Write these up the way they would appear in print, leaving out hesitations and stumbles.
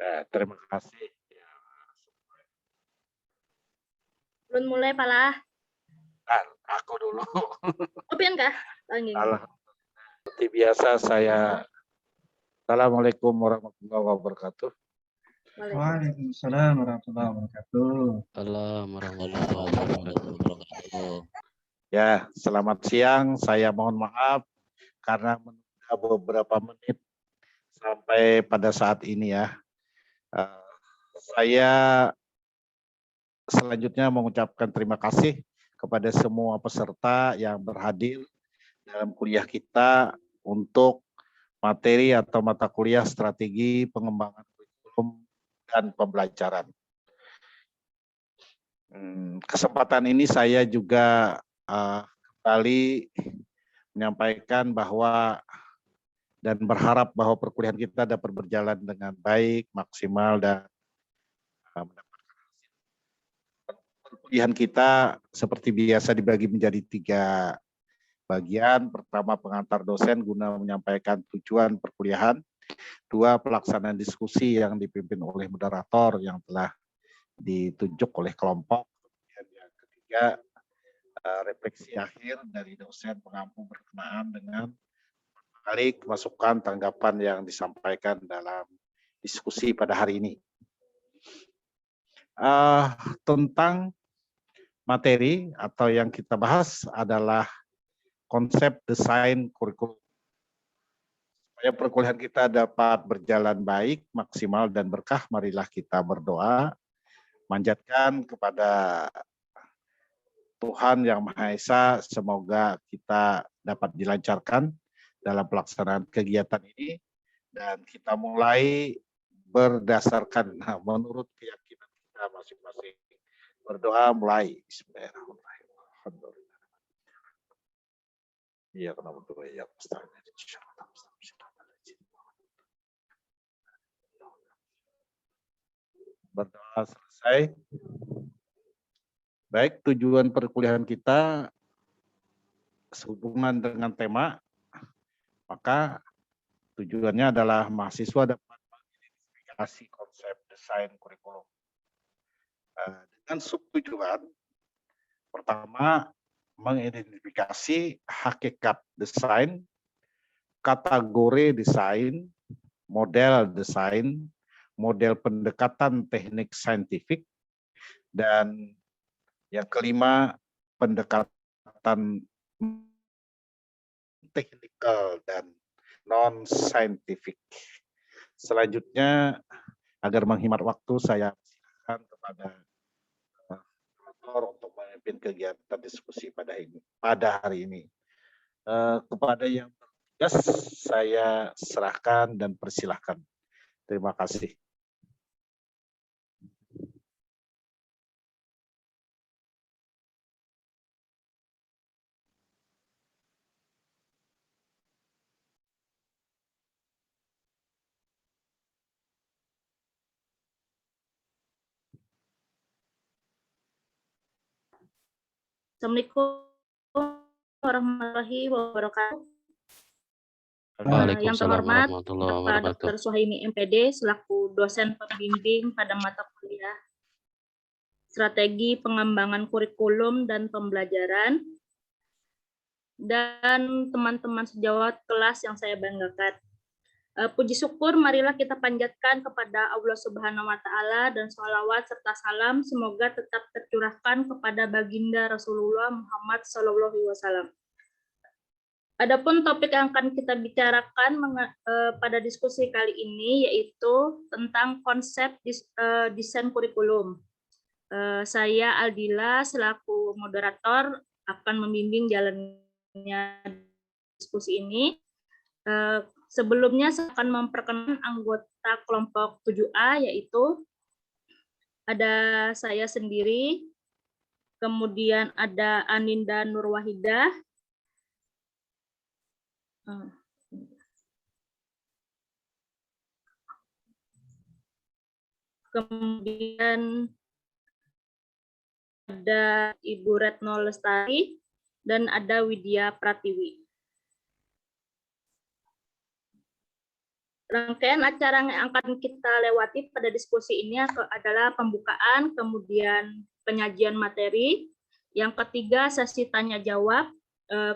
Terima kasih. Belum mulai pala. Aku dulu. Kopian kah? Seperti biasa saya. Assalamualaikum warahmatullahi wabarakatuh. Waalaikumsalam warahmatullahi wabarakatuh. Assalamualaikum warahmatullahi wabarakatuh. Ya, selamat siang. Saya mohon maaf karena menunda beberapa menit sampai pada saat ini ya. Saya selanjutnya mengucapkan terima kasih kepada semua peserta yang berhadir dalam kuliah kita untuk materi atau mata kuliah strategi pengembangan kurikulum dan pembelajaran. Kesempatan ini saya juga kembali menyampaikan bahwa dan berharap bahwa perkuliahan kita dapat berjalan dengan baik, maksimal, dan mendapatkan hasil. Perkuliahan kita seperti biasa dibagi menjadi 3 bagian. Pertama, pengantar dosen guna menyampaikan tujuan perkuliahan. 2, pelaksanaan diskusi yang dipimpin oleh moderator yang telah ditunjuk oleh kelompok. Kemudian yang ketiga, refleksi akhir dari dosen pengampu berkenaan dengan balik masukan tanggapan yang disampaikan dalam diskusi pada hari ini. Tentang materi atau yang kita bahas adalah konsep desain kurikulum. Supaya perkuliahan kita dapat berjalan baik, maksimal, dan berkah, marilah kita berdoa, manjatkan kepada Tuhan Yang Maha Esa, semoga kita dapat dilancarkan dalam pelaksanaan kegiatan ini, dan kita mulai berdasarkan menurut keyakinan kita masing-masing. Berdoa mulai. Bismillahirrahmanirrahim. Iya, kenapa tuh ya? Berdoa selesai. Baik, tujuan perkuliahan kita sehubungan dengan tema, maka tujuannya adalah mahasiswa dapat mengidentifikasi konsep desain kurikulum. Dengan subtujuan, pertama, mengidentifikasi hakikat desain, kategori desain, model pendekatan teknik saintifik, dan yang kelima, pendekatan teknikal dan non-saintifik. Selanjutnya, agar menghemat waktu, saya silakan kepada moderator untuk memimpin kegiatan diskusi pada hari ini. Kepada yang bertugas, saya serahkan dan persilahkan. Terima kasih. Assalamualaikum warahmatullahi wabarakatuh. Yang terhormat Bapak Dr. Suhaimi MPD selaku dosen pembimbing pada mata kuliah strategi pengembangan kurikulum dan pembelajaran, dan teman-teman sejawat kelas yang saya banggakan. Puji syukur marilah kita panjatkan kepada Allah Subhanahu wa Ta'ala, dan sholawat serta salam semoga tetap tercurahkan kepada baginda Rasulullah Muhammad SAW. Adapun topik yang akan kita bicarakan pada diskusi kali ini yaitu tentang konsep desain kurikulum. Saya Aldila selaku moderator akan membimbing jalannya diskusi ini. Sebelumnya saya akan memperkenalkan anggota kelompok 7A, yaitu ada saya sendiri, kemudian ada Aninda Nurwahidah, kemudian ada Ibu Retno Lestari, dan ada Widya Pratiwi. Rangkaian acara yang akan kita lewati pada diskusi ini adalah pembukaan, kemudian penyajian materi, yang ketiga sesi tanya jawab,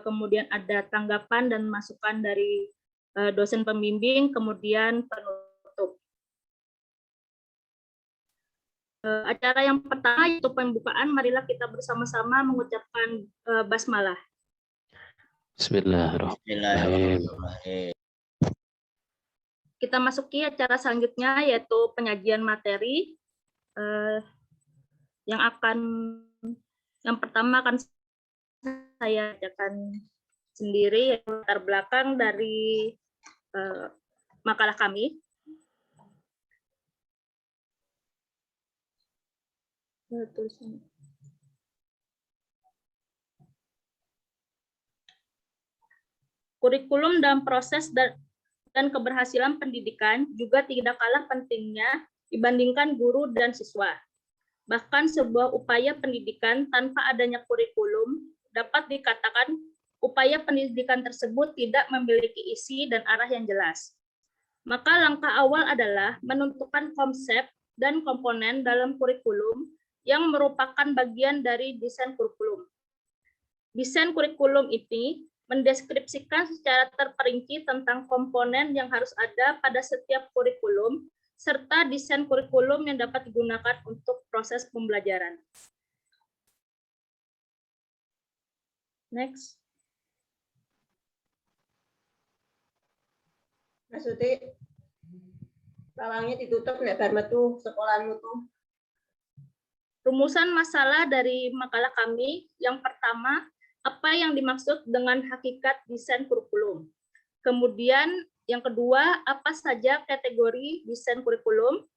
kemudian ada tanggapan dan masukan dari dosen pembimbing, kemudian penutup. Acara yang pertama yaitu pembukaan, marilah kita bersama-sama mengucapkan basmalah. Bismillahirrahmanirrahim. Kita masuki acara selanjutnya yaitu penyajian materi. Yang pertama akan saya bacakan sendiri, yaitu latar belakang dari makalah kami. Kurikulum dalam proses dan keberhasilan pendidikan juga tidak kalah pentingnya dibandingkan guru dan siswa. Bahkan sebuah upaya pendidikan tanpa adanya kurikulum dapat dikatakan upaya pendidikan tersebut tidak memiliki isi dan arah yang jelas. Maka langkah awal adalah menentukan konsep dan komponen dalam kurikulum yang merupakan bagian dari desain kurikulum. Desain kurikulum ini mendeskripsikan secara terperinci tentang komponen yang harus ada pada setiap kurikulum, serta desain kurikulum yang dapat digunakan untuk proses pembelajaran. Next. Mas Uti, lawangnya ditutup nek bar metu sekolahmu tuh. Rumusan masalah dari makalah kami, yang pertama, apa yang dimaksud dengan hakikat desain kurikulum. Kemudian yang kedua, apa saja kategori desain kurikulum.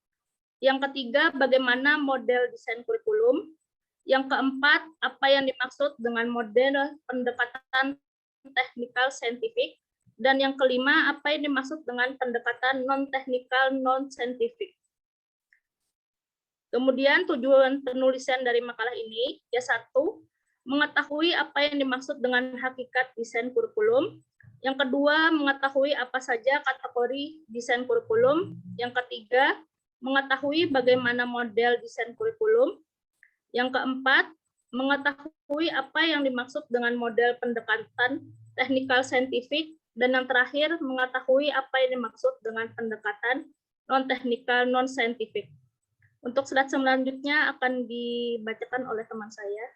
Yang ketiga, bagaimana model desain kurikulum. Yang keempat, apa yang dimaksud dengan model pendekatan teknikal saintifik. Dan yang kelima, apa yang dimaksud dengan pendekatan non-teknikal non-saintifik. Kemudian tujuan penulisan dari makalah ini, ya satu, mengetahui apa yang dimaksud dengan hakikat desain kurikulum. Yang kedua, mengetahui apa saja kategori desain kurikulum. Yang ketiga, mengetahui bagaimana model desain kurikulum. Yang keempat, mengetahui apa yang dimaksud dengan model pendekatan teknikal saintifik. Dan yang terakhir, mengetahui apa yang dimaksud dengan pendekatan non-teknikal non-saintifik. Untuk slide selanjutnya akan dibacakan oleh teman saya.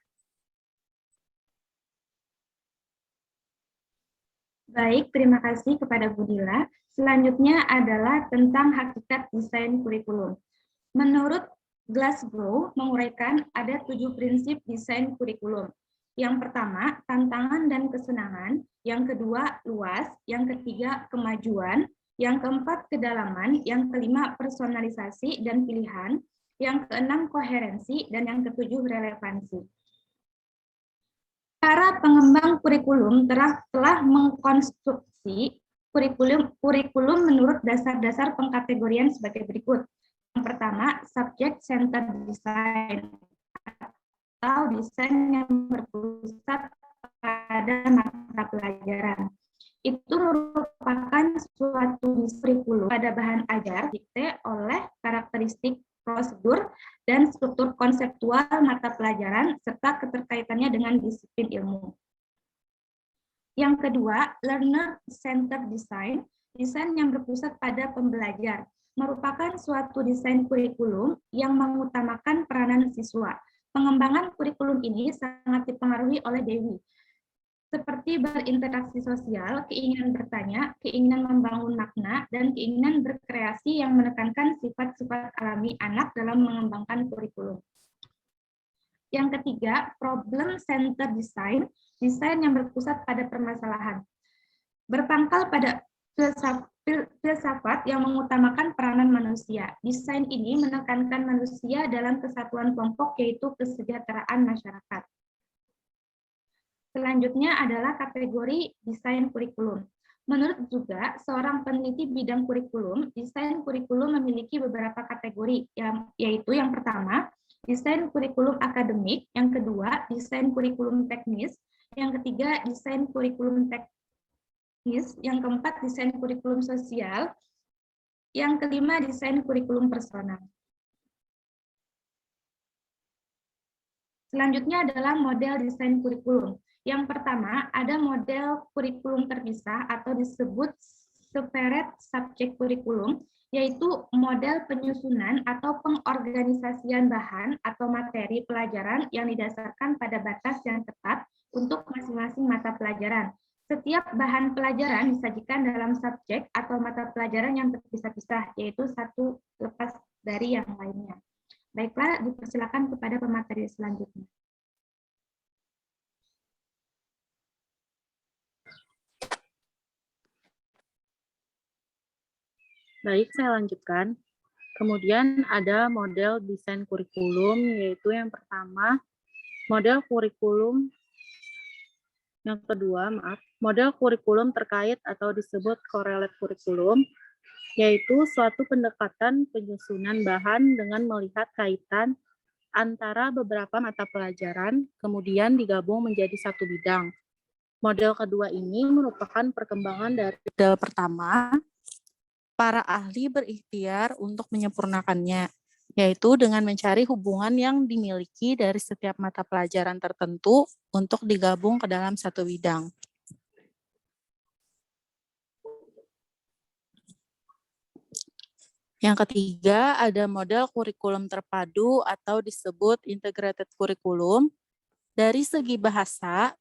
Baik, terima kasih kepada Bu Dila. Selanjutnya adalah tentang hakikat desain kurikulum. Menurut Glasgow menguraikan ada 7 prinsip desain kurikulum. Yang pertama, tantangan dan kesenangan. Yang kedua, luas. Yang ketiga, kemajuan. Yang keempat, kedalaman. Yang kelima, personalisasi dan pilihan. Yang keenam, koherensi. Dan yang ketujuh, relevansi. Para pengembang kurikulum telah mengkonstruksi kurikulum menurut dasar-dasar pengkategorian sebagai berikut. Yang pertama, subject centered design atau desain yang berpusat pada mata pelajaran. Itu merupakan suatu kurikulum pada bahan ajar didikte oleh karakteristik prosedur dan struktur konseptual mata pelajaran serta keterkaitannya dengan disiplin ilmu. Yang kedua, learner centered design, desain yang berpusat pada pembelajar, merupakan suatu desain kurikulum yang mengutamakan peranan siswa. Pengembangan kurikulum ini sangat dipengaruhi oleh Dewi, seperti berinteraksi sosial, keinginan bertanya, keinginan membangun makna, dan keinginan berkreasi yang menekankan sifat-sifat alami anak dalam mengembangkan kurikulum. Yang ketiga, problem-centered design, desain yang berpusat pada permasalahan. Berpangkal pada filsafat yang mengutamakan peranan manusia. Desain ini menekankan manusia dalam kesatuan kelompok, yaitu kesejahteraan masyarakat. Selanjutnya adalah kategori desain kurikulum. Menurut juga seorang peneliti bidang kurikulum, desain kurikulum memiliki beberapa kategori, yaitu yang pertama, desain kurikulum akademik, yang kedua, desain kurikulum teknis, yang ketiga, desain kurikulum teknis, yang keempat, desain kurikulum sosial, Yang kelima, desain kurikulum personal. Selanjutnya adalah model desain kurikulum. Yang pertama, ada model kurikulum terpisah atau disebut separate subject kurikulum, yaitu model penyusunan atau pengorganisasian bahan atau materi pelajaran yang didasarkan pada batas yang ketat untuk masing-masing mata pelajaran. Setiap bahan pelajaran disajikan dalam subjek atau mata pelajaran yang terpisah-pisah, yaitu satu lepas dari yang lainnya. Baiklah, dipersilakan kepada pemateri selanjutnya. Baik, saya lanjutkan. Kemudian ada model desain kurikulum, yaitu yang pertama, model kurikulum, yang kedua, model kurikulum terkait atau disebut correlate kurikulum, yaitu suatu pendekatan penyusunan bahan dengan melihat kaitan antara beberapa mata pelajaran, kemudian digabung menjadi satu bidang. Model kedua ini merupakan perkembangan dari model pertama. Para ahli berikhtiar untuk menyempurnakannya, yaitu dengan mencari hubungan yang dimiliki dari setiap mata pelajaran tertentu untuk digabung ke dalam satu bidang. Yang ketiga, ada model kurikulum terpadu atau disebut integrated kurikulum. Dari segi bahasa,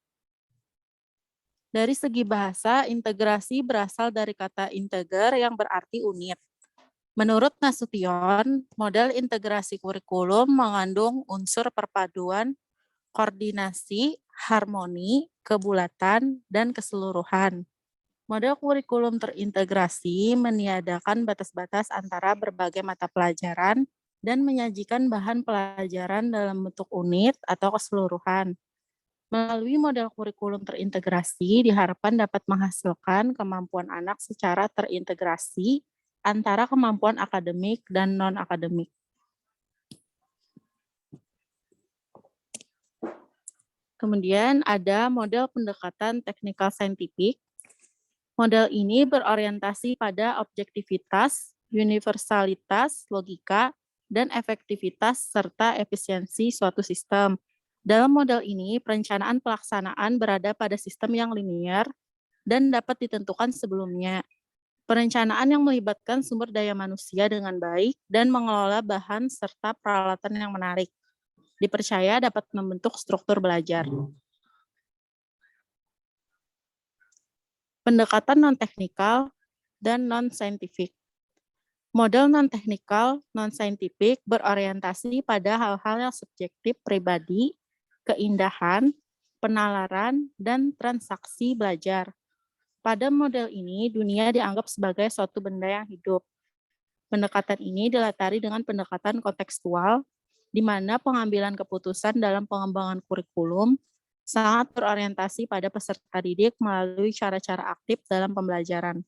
integrasi berasal dari kata integer yang berarti unit. Menurut Nasution, model integrasi kurikulum mengandung unsur perpaduan, koordinasi, harmoni, kebulatan, dan keseluruhan. Model kurikulum terintegrasi meniadakan batas-batas antara berbagai mata pelajaran dan menyajikan bahan pelajaran dalam bentuk unit atau keseluruhan. Melalui model kurikulum terintegrasi diharapkan dapat menghasilkan kemampuan anak secara terintegrasi antara kemampuan akademik dan non-akademik. Kemudian ada model pendekatan teknikal saintifik. Model ini berorientasi pada objektivitas, universalitas, logika, dan efektivitas serta efisiensi suatu sistem. Dalam model ini, perencanaan pelaksanaan berada pada sistem yang linier dan dapat ditentukan sebelumnya. Perencanaan yang melibatkan sumber daya manusia dengan baik dan mengelola bahan serta peralatan yang menarik. Dipercaya dapat membentuk struktur belajar. Pendekatan non-teknikal dan non-saintifik. Model non-teknikal, non-saintifik berorientasi pada hal-hal yang subjektif pribadi, keindahan, penalaran, dan transaksi belajar. Pada model ini, dunia dianggap sebagai suatu benda yang hidup. Pendekatan ini dilatari dengan pendekatan kontekstual, di mana pengambilan keputusan dalam pengembangan kurikulum sangat berorientasi pada peserta didik melalui cara-cara aktif dalam pembelajaran.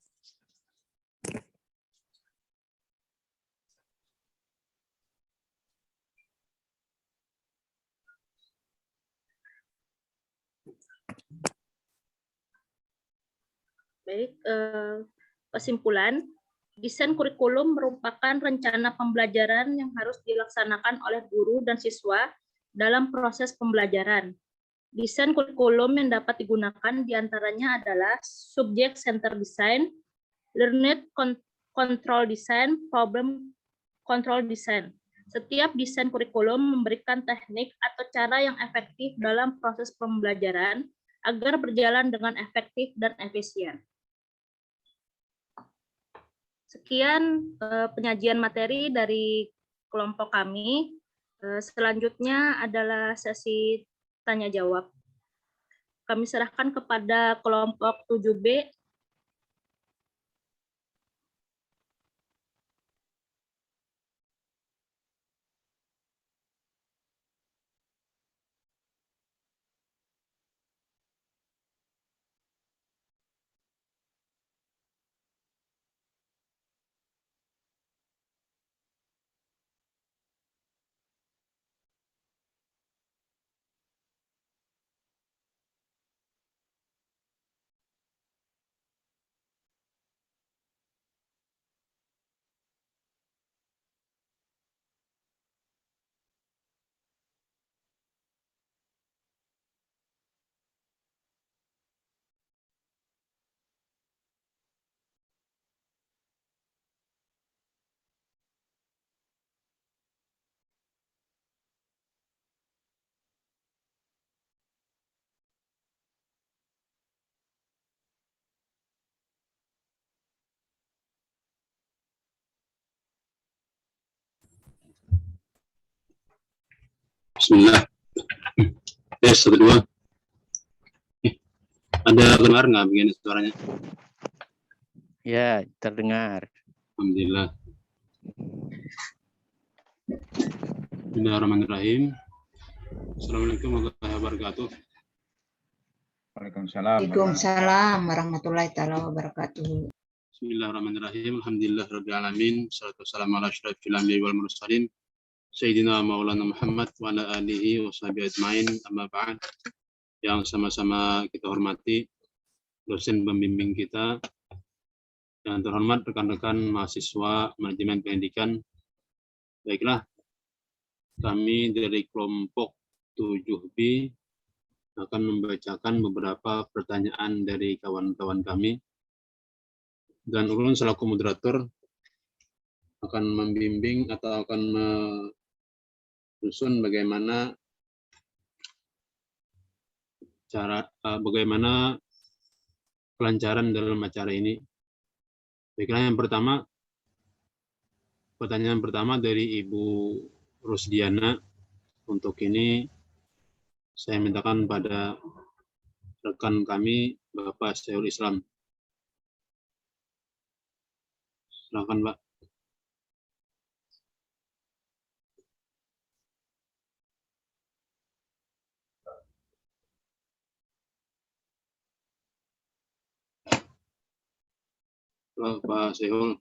Baik, kesimpulan, desain kurikulum merupakan rencana pembelajaran yang harus dilaksanakan oleh guru dan siswa dalam proses pembelajaran. Desain kurikulum yang dapat digunakan diantaranya adalah subject center design, learner control design, problem control design. Setiap desain kurikulum memberikan teknik atau cara yang efektif dalam proses pembelajaran agar berjalan dengan efektif dan efisien. Sekian penyajian materi dari kelompok kami. Selanjutnya adalah sesi tanya jawab. Kami serahkan kepada kelompok 7B. Bismillah. Tes, 1, 2. Ada dengar nggak begini suaranya? Ya, terdengar. Alhamdulillah. Bismillahirrahmanirrahim. Assalamualaikum warahmatullahi wabarakatuh. Waalaikumsalam. Waalaikumsalam warahmatullahi taala wabarakatuh. Bismillahirrahmanirrahim. Alhamdulillah rabbil alamin. Wassalatu wassalamu ala asyrofil anbiya'i wal mursalin. Sayyidina Maulana Muhammad wa ala alihi wa sahbihi ajmain. Amma ba'd. Yang sama-sama kita hormati dosen pembimbing kita, yang terhormat rekan-rekan mahasiswa manajemen pendidikan. Baiklah, kami dari kelompok 7B akan membacakan beberapa pertanyaan dari kawan-kawan kami. Dan ulun selaku moderator akan membimbing atau akan menyusun bagaimana bagaimana kelancaran dalam acara ini. Baiklah, pertanyaan pertama dari Ibu Rusdiana. Untuk ini saya mintakan pada rekan kami, Bapak Syekhul Islam. Silakan, Pak. Pak Syekhul.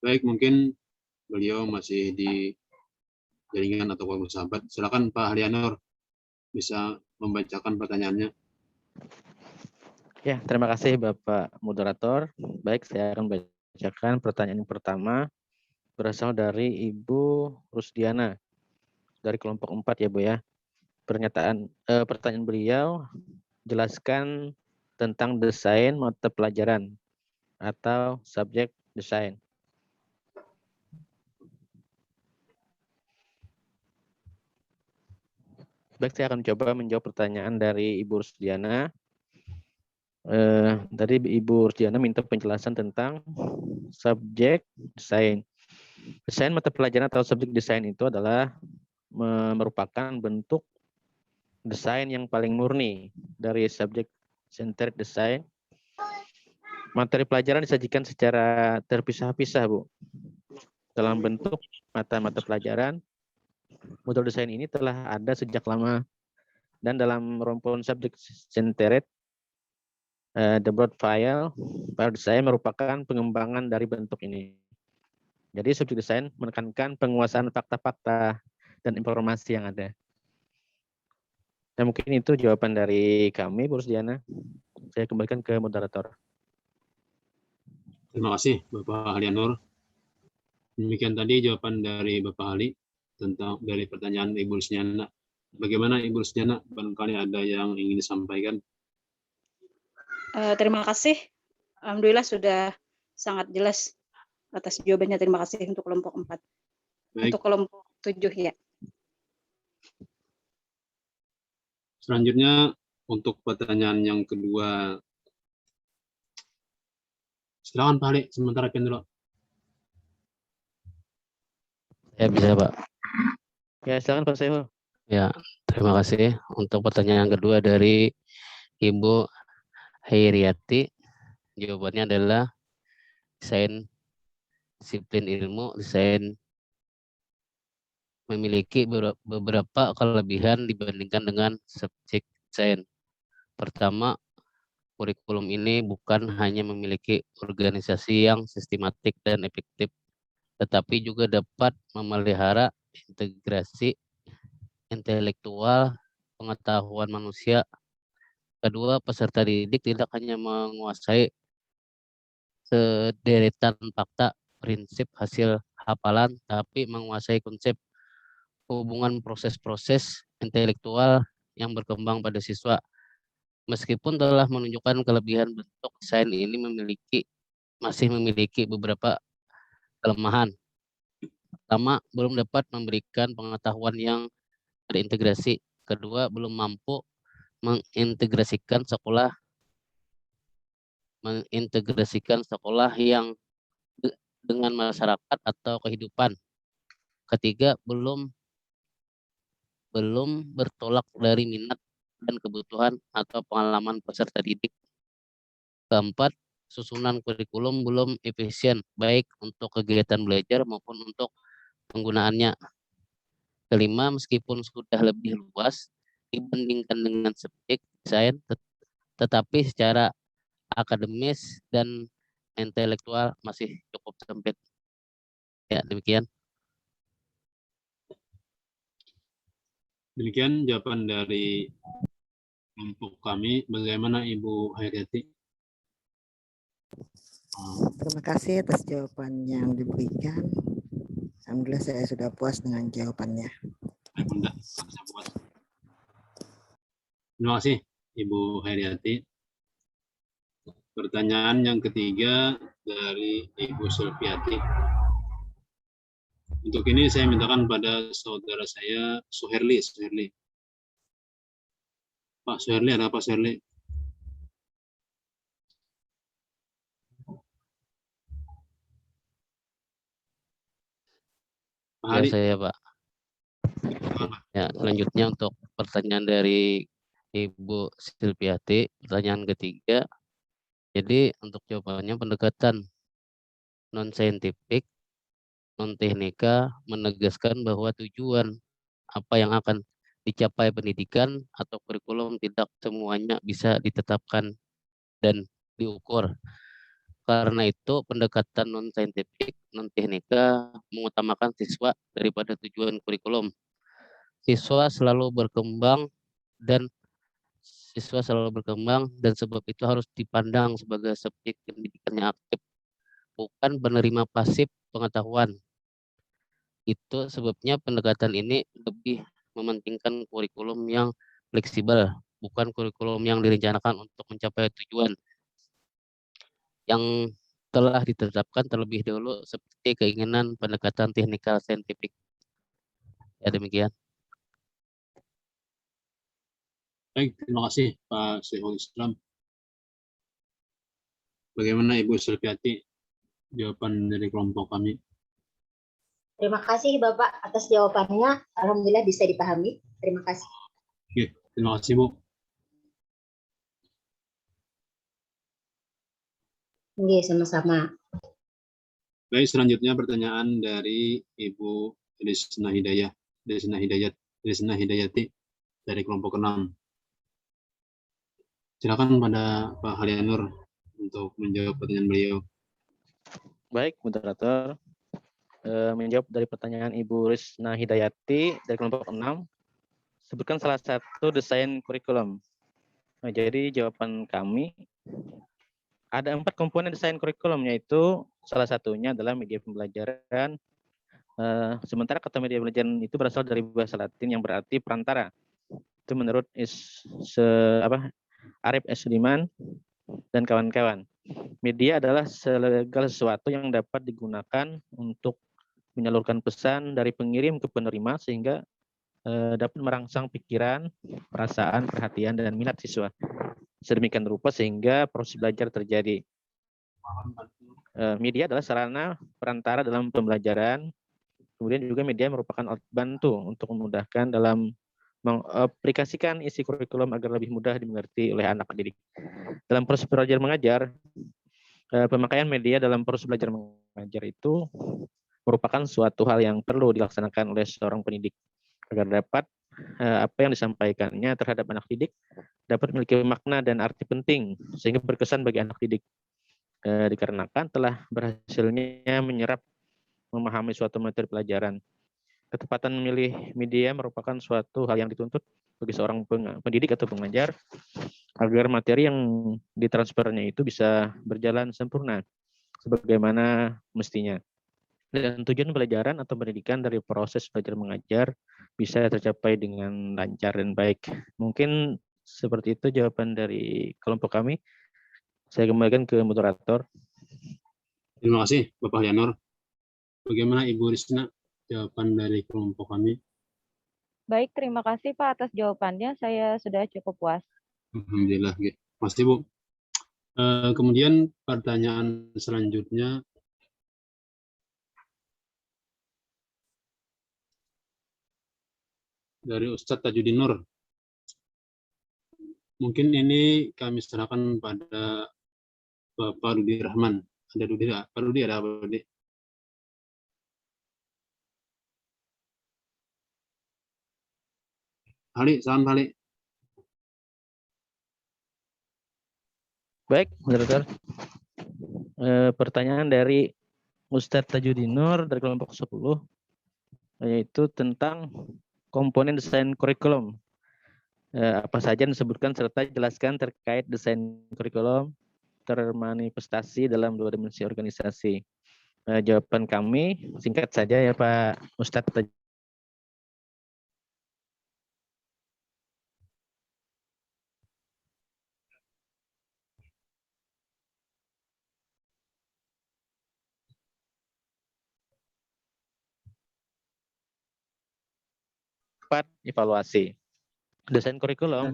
Baik, mungkin beliau masih di jaringan atau bersahabat. Silakan Pak Halianur, bisa membacakan pertanyaannya. Ya, terima kasih Bapak Moderator. Baik, saya akan bacakan pertanyaan yang pertama. Berasal dari Ibu Rusdiana dari kelompok 4 ya Bu ya. Pertanyaan beliau, jelaskan tentang desain mata pelajaran atau subjek desain. Baik, saya akan coba menjawab pertanyaan dari Ibu Rusdiana. Tadi Ibu Rusdiana minta penjelasan tentang subjek desain. Desain mata pelajaran atau subjek desain itu adalah merupakan bentuk desain yang paling murni dari subject centered design. Materi pelajaran disajikan secara terpisah-pisah, Bu. Dalam bentuk mata pelajaran, model desain ini telah ada sejak lama. Dan dalam rumpun subject centered, the broad file design merupakan pengembangan dari bentuk ini. Jadi subject design menekankan penguasaan fakta-fakta dan informasi yang ada. Dan mungkin itu jawaban dari kami, Bu Rusdiana. Saya kembalikan ke moderator. Terima kasih Bapak Halianur. Demikian tadi jawaban dari Bapak Ali tentang dari pertanyaan Ibu Rusdiana. Bagaimana Ibu Rusdiana? Barangkali ada yang ingin disampaikan. Terima kasih. Alhamdulillah sudah sangat jelas atas jawabannya. Terima kasih untuk kelompok 4. Baik. Untuk kelompok 7 ya. Selanjutnya untuk pertanyaan yang kedua. Silakan Pak Ali, sementara dulu. Ya bisa Pak. Ya silakan Pak Syekhul. Ya, terima kasih. Untuk pertanyaan yang kedua dari Ibu Hairiyati, jawabannya adalah desain disiplin ilmu, desain memiliki beberapa kelebihan dibandingkan dengan subjek desain. Pertama, kurikulum ini bukan hanya memiliki organisasi yang sistematik dan efektif, tetapi juga dapat memelihara integrasi intelektual pengetahuan manusia. Kedua, peserta didik tidak hanya menguasai sederetan fakta, prinsip, hasil hafalan, tapi menguasai konsep, hubungan proses-proses intelektual yang berkembang pada siswa. Meskipun telah menunjukkan kelebihan, bentuk desain ini masih memiliki beberapa kelemahan. Pertama, belum dapat memberikan pengetahuan yang terintegrasi. Kedua, belum mampu mengintegrasikan sekolah yang dengan masyarakat atau kehidupan. Ketiga, belum bertolak dari minat dan kebutuhan atau pengalaman peserta didik. Keempat, susunan kurikulum belum efisien, baik untuk kegiatan belajar maupun untuk penggunaannya. Kelima, meskipun sudah lebih luas dibandingkan dengan subjek desain, tetapi secara akademis dan intelektual masih cukup sempit. Ya, demikian. Demikian jawaban dari kelompok kami. Bagaimana Ibu Haryati? Terima kasih atas jawaban yang diberikan. Alhamdulillah saya sudah puas dengan jawabannya. Terima kasih Ibu Haryati. Pertanyaan yang ketiga dari Ibu Sulfiati. Untuk ini saya mintakan pada saudara saya Suherli. Pak Suherli, ada Pak Suherli? Ya, saya Pak. Ya, selanjutnya untuk pertanyaan dari Ibu Silviati, pertanyaan ketiga. Jadi untuk jawabannya pendekatan non-saintifik, non-teknika menegaskan bahwa tujuan apa yang akan dicapai pendidikan atau kurikulum tidak semuanya bisa ditetapkan dan diukur. Karena itu pendekatan non-saintifik, non-teknika mengutamakan siswa daripada tujuan kurikulum. Siswa selalu berkembang dan sebab itu harus dipandang sebagai subjek pendidikannya aktif, bukan penerima pasif pengetahuan. Itu sebabnya pendekatan ini lebih mementingkan kurikulum yang fleksibel, bukan kurikulum yang direncanakan untuk mencapai tujuan yang telah ditetapkan terlebih dahulu seperti keinginan pendekatan teknikal saintifik. Ya, demikian. Baik, terima kasih Pak Syekhul Islam. Bagaimana Ibu Sulfiati jawaban dari kelompok kami? Terima kasih Bapak atas jawabannya. Alhamdulillah bisa dipahami. Terima kasih. Oke, terima kasih Bu. Oke, sama-sama. Baik, selanjutnya pertanyaan dari Ibu Desna Hidayati dari kelompok 6. Silakan pada Pak Halianur untuk menjawab pertanyaan beliau. Baik, moderator. Menjawab dari pertanyaan Ibu Risna Hidayati dari kelompok 6. Sebutkan salah satu desain kurikulum. Nah, jadi jawaban kami ada 4 komponen desain kurikulum, yaitu salah satunya adalah media pembelajaran. Sementara kata media pembelajaran itu berasal dari bahasa Latin yang berarti perantara. Itu menurut Arif S. Sudiman dan kawan-kawan. Media adalah segala sesuatu yang dapat digunakan untuk menyalurkan pesan dari pengirim ke penerima sehingga dapat merangsang pikiran, perasaan, perhatian, dan minat siswa. Sedemikian rupa sehingga proses belajar terjadi. Media adalah sarana perantara dalam pembelajaran. Kemudian juga media merupakan alat bantu untuk memudahkan dalam mengaplikasikan isi kurikulum agar lebih mudah dimengerti oleh anak didik. Dalam proses belajar mengajar, pemakaian media dalam proses belajar mengajar itu merupakan suatu hal yang perlu dilaksanakan oleh seorang pendidik agar dapat apa yang disampaikannya terhadap anak didik dapat memiliki makna dan arti penting sehingga berkesan bagi anak didik. Dikarenakan telah berhasilnya menyerap memahami suatu materi pelajaran. Ketepatan memilih media merupakan suatu hal yang dituntut bagi seorang pendidik atau pengajar agar materi yang ditransfernya itu bisa berjalan sempurna sebagaimana mestinya. Dan tujuan pelajaran atau pendidikan dari proses belajar mengajar bisa tercapai dengan lancar dan baik. Mungkin seperti itu jawaban dari kelompok kami. Saya kembalikan ke moderator. Terima kasih Bapak Yanur. Bagaimana Ibu Risna jawaban dari kelompok kami? Baik, terima kasih Pak atas jawabannya. Saya sudah cukup puas. Alhamdulillah. Pasti Bu. Kemudian pertanyaan selanjutnya dari Ustadz Tajuddin Nur. Mungkin ini kami serahkan pada Bapak Rudi Rahman. Ada Rudi, Pak Rudi ada apa Rudi? Ali, salam Ali. Baik, moderator. Pertanyaan dari Ustadz Tajuddin Nur dari kelompok 10, yaitu tentang komponen desain kurikulum. Apa saja yang disebutkan serta jelaskan terkait desain kurikulum termanifestasi dalam 2 dimensi organisasi. Jawaban kami singkat saja ya Pak Ustadz. Evaluasi. Desain kurikulum.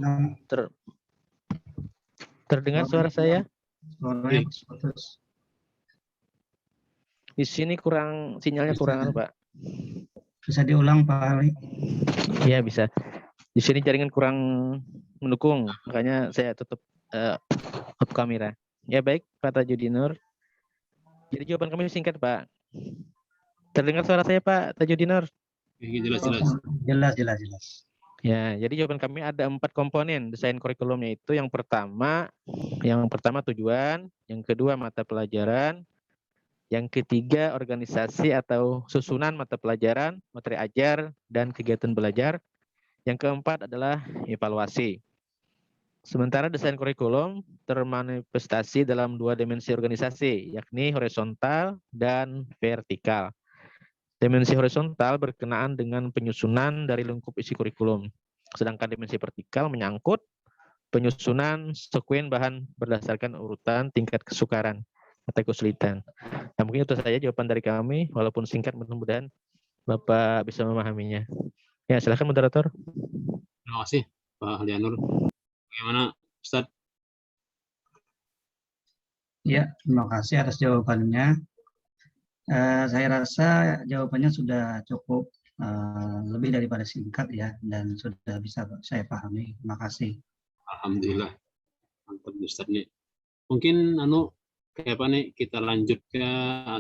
Terdengar suara saya? Di sini kurang, sinyalnya kurang, Pak. Bisa diulang, Pak Ali? Iya, bisa. Di sini jaringan kurang mendukung, makanya saya tutup off kamera. Ya baik, Pak Tajuddin Nur. Jadi jawaban kami singkat, Pak. Terdengar suara saya, Pak Tajuddin Nur? Jelas. Ya, jadi jawaban kami ada 4 komponen desain kurikulumnya itu. Yang pertama tujuan, yang kedua mata pelajaran, yang ketiga organisasi atau susunan mata pelajaran, materi ajar, dan kegiatan belajar. Yang keempat adalah evaluasi. Sementara desain kurikulum termanifestasi dalam 2 dimensi organisasi, yakni horizontal dan vertikal. Dimensi horizontal berkenaan dengan penyusunan dari lingkup isi kurikulum. Sedangkan dimensi vertikal menyangkut penyusunan sekuen bahan berdasarkan urutan tingkat kesukaran atau kesulitan. Nah, mungkin itu saja jawaban dari kami, walaupun singkat, mudah-mudahan Bapak bisa memahaminya. Ya, silakan moderator. Terima kasih Pak Alianur. Bagaimana Ustadz? Ya, terima kasih atas jawabannya. Saya rasa jawabannya sudah cukup lebih daripada singkat ya, dan sudah bisa saya pahami. Terima kasih. Alhamdulillah, mantap Ustadz nih. Mungkin kayak apa nih, kita lanjut ke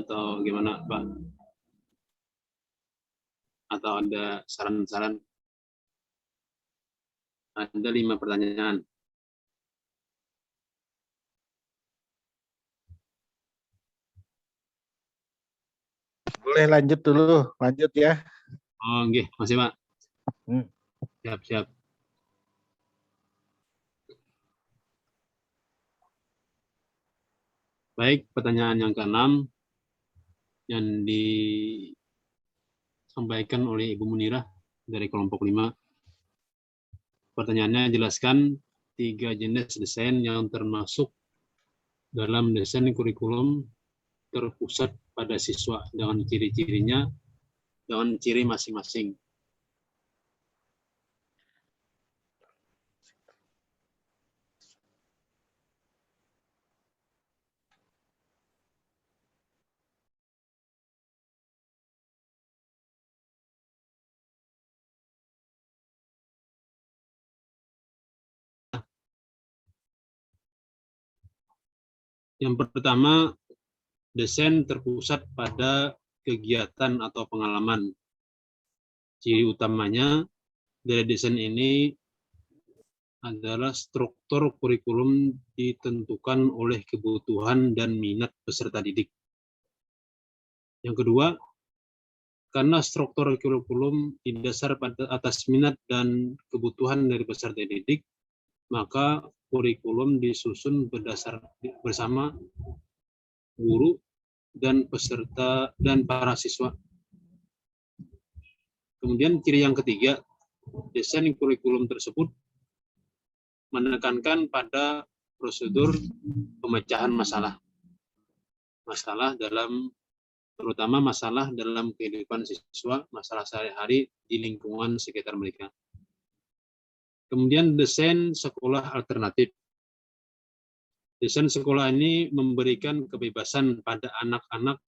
atau gimana Pak? Atau ada saran-saran? Ada 5 pertanyaan. Boleh lanjut dulu, lanjut ya. Oh, nggih, masih Pak. Siap. Baik, pertanyaan yang ke-6 yang disampaikan oleh Ibu Munirah dari kelompok 5. Pertanyaannya, jelaskan 3 jenis desain yang termasuk dalam desain kurikulum terpusat pada siswa dengan ciri-cirinya, dengan ciri masing-masing. Yang pertama, desain terpusat pada kegiatan atau pengalaman. Ciri utamanya dari desain ini adalah struktur kurikulum ditentukan oleh kebutuhan dan minat peserta didik. Yang kedua, karena struktur kurikulum didasar pada atas minat dan kebutuhan dari peserta didik, maka kurikulum disusun bersama guru dan peserta dan para siswa. Kemudian ciri yang ketiga, desain kurikulum tersebut menekankan pada prosedur pemecahan masalah. Terutama masalah dalam kehidupan siswa, masalah sehari-hari di lingkungan sekitar mereka. Kemudian desain sekolah alternatif. Desain sekolah ini memberikan kebebasan pada anak-anak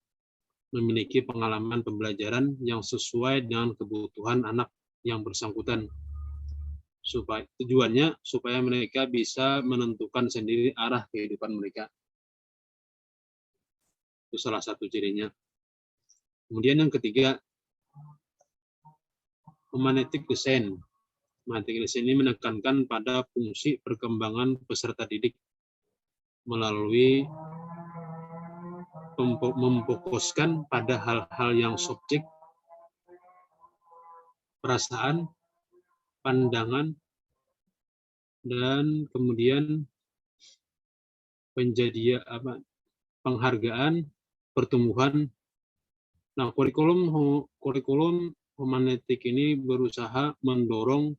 memiliki pengalaman pembelajaran yang sesuai dengan kebutuhan anak yang bersangkutan. Tujuannya supaya mereka bisa menentukan sendiri arah kehidupan mereka. Itu salah satu cirinya. Kemudian yang ketiga, humanetic design. Humanetic design ini menekankan pada fungsi perkembangan peserta didik melalui memfokuskan pada hal-hal yang subjek, perasaan, pandangan, dan kemudian penghargaan, pertumbuhan. Nah, kurikulum humanetik ini berusaha mendorong,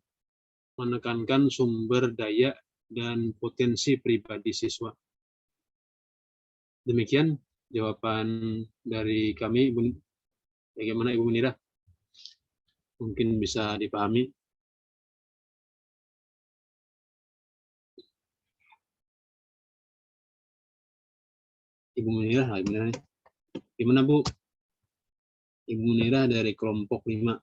menekankan sumber daya dan potensi pribadi siswa. Demikian jawaban dari kami. Bagaimana Ibu Munirah? Mungkin bisa dipahami. Ibu Munirah, gimana Bu? Ibu Munirah dari kelompok 5.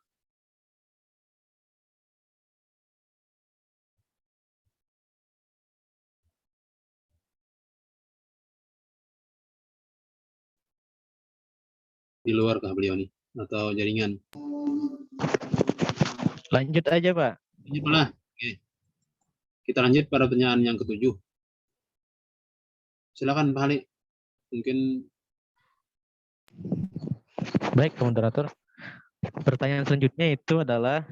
Di luar kah beliau nih? Atau jaringan? Lanjut aja, Pak. Lanjut lah. Oke. Kita lanjut pada pertanyaan yang ke-7. Silakan Pak Ali. Mungkin. Baik, moderator. Pertanyaan selanjutnya itu adalah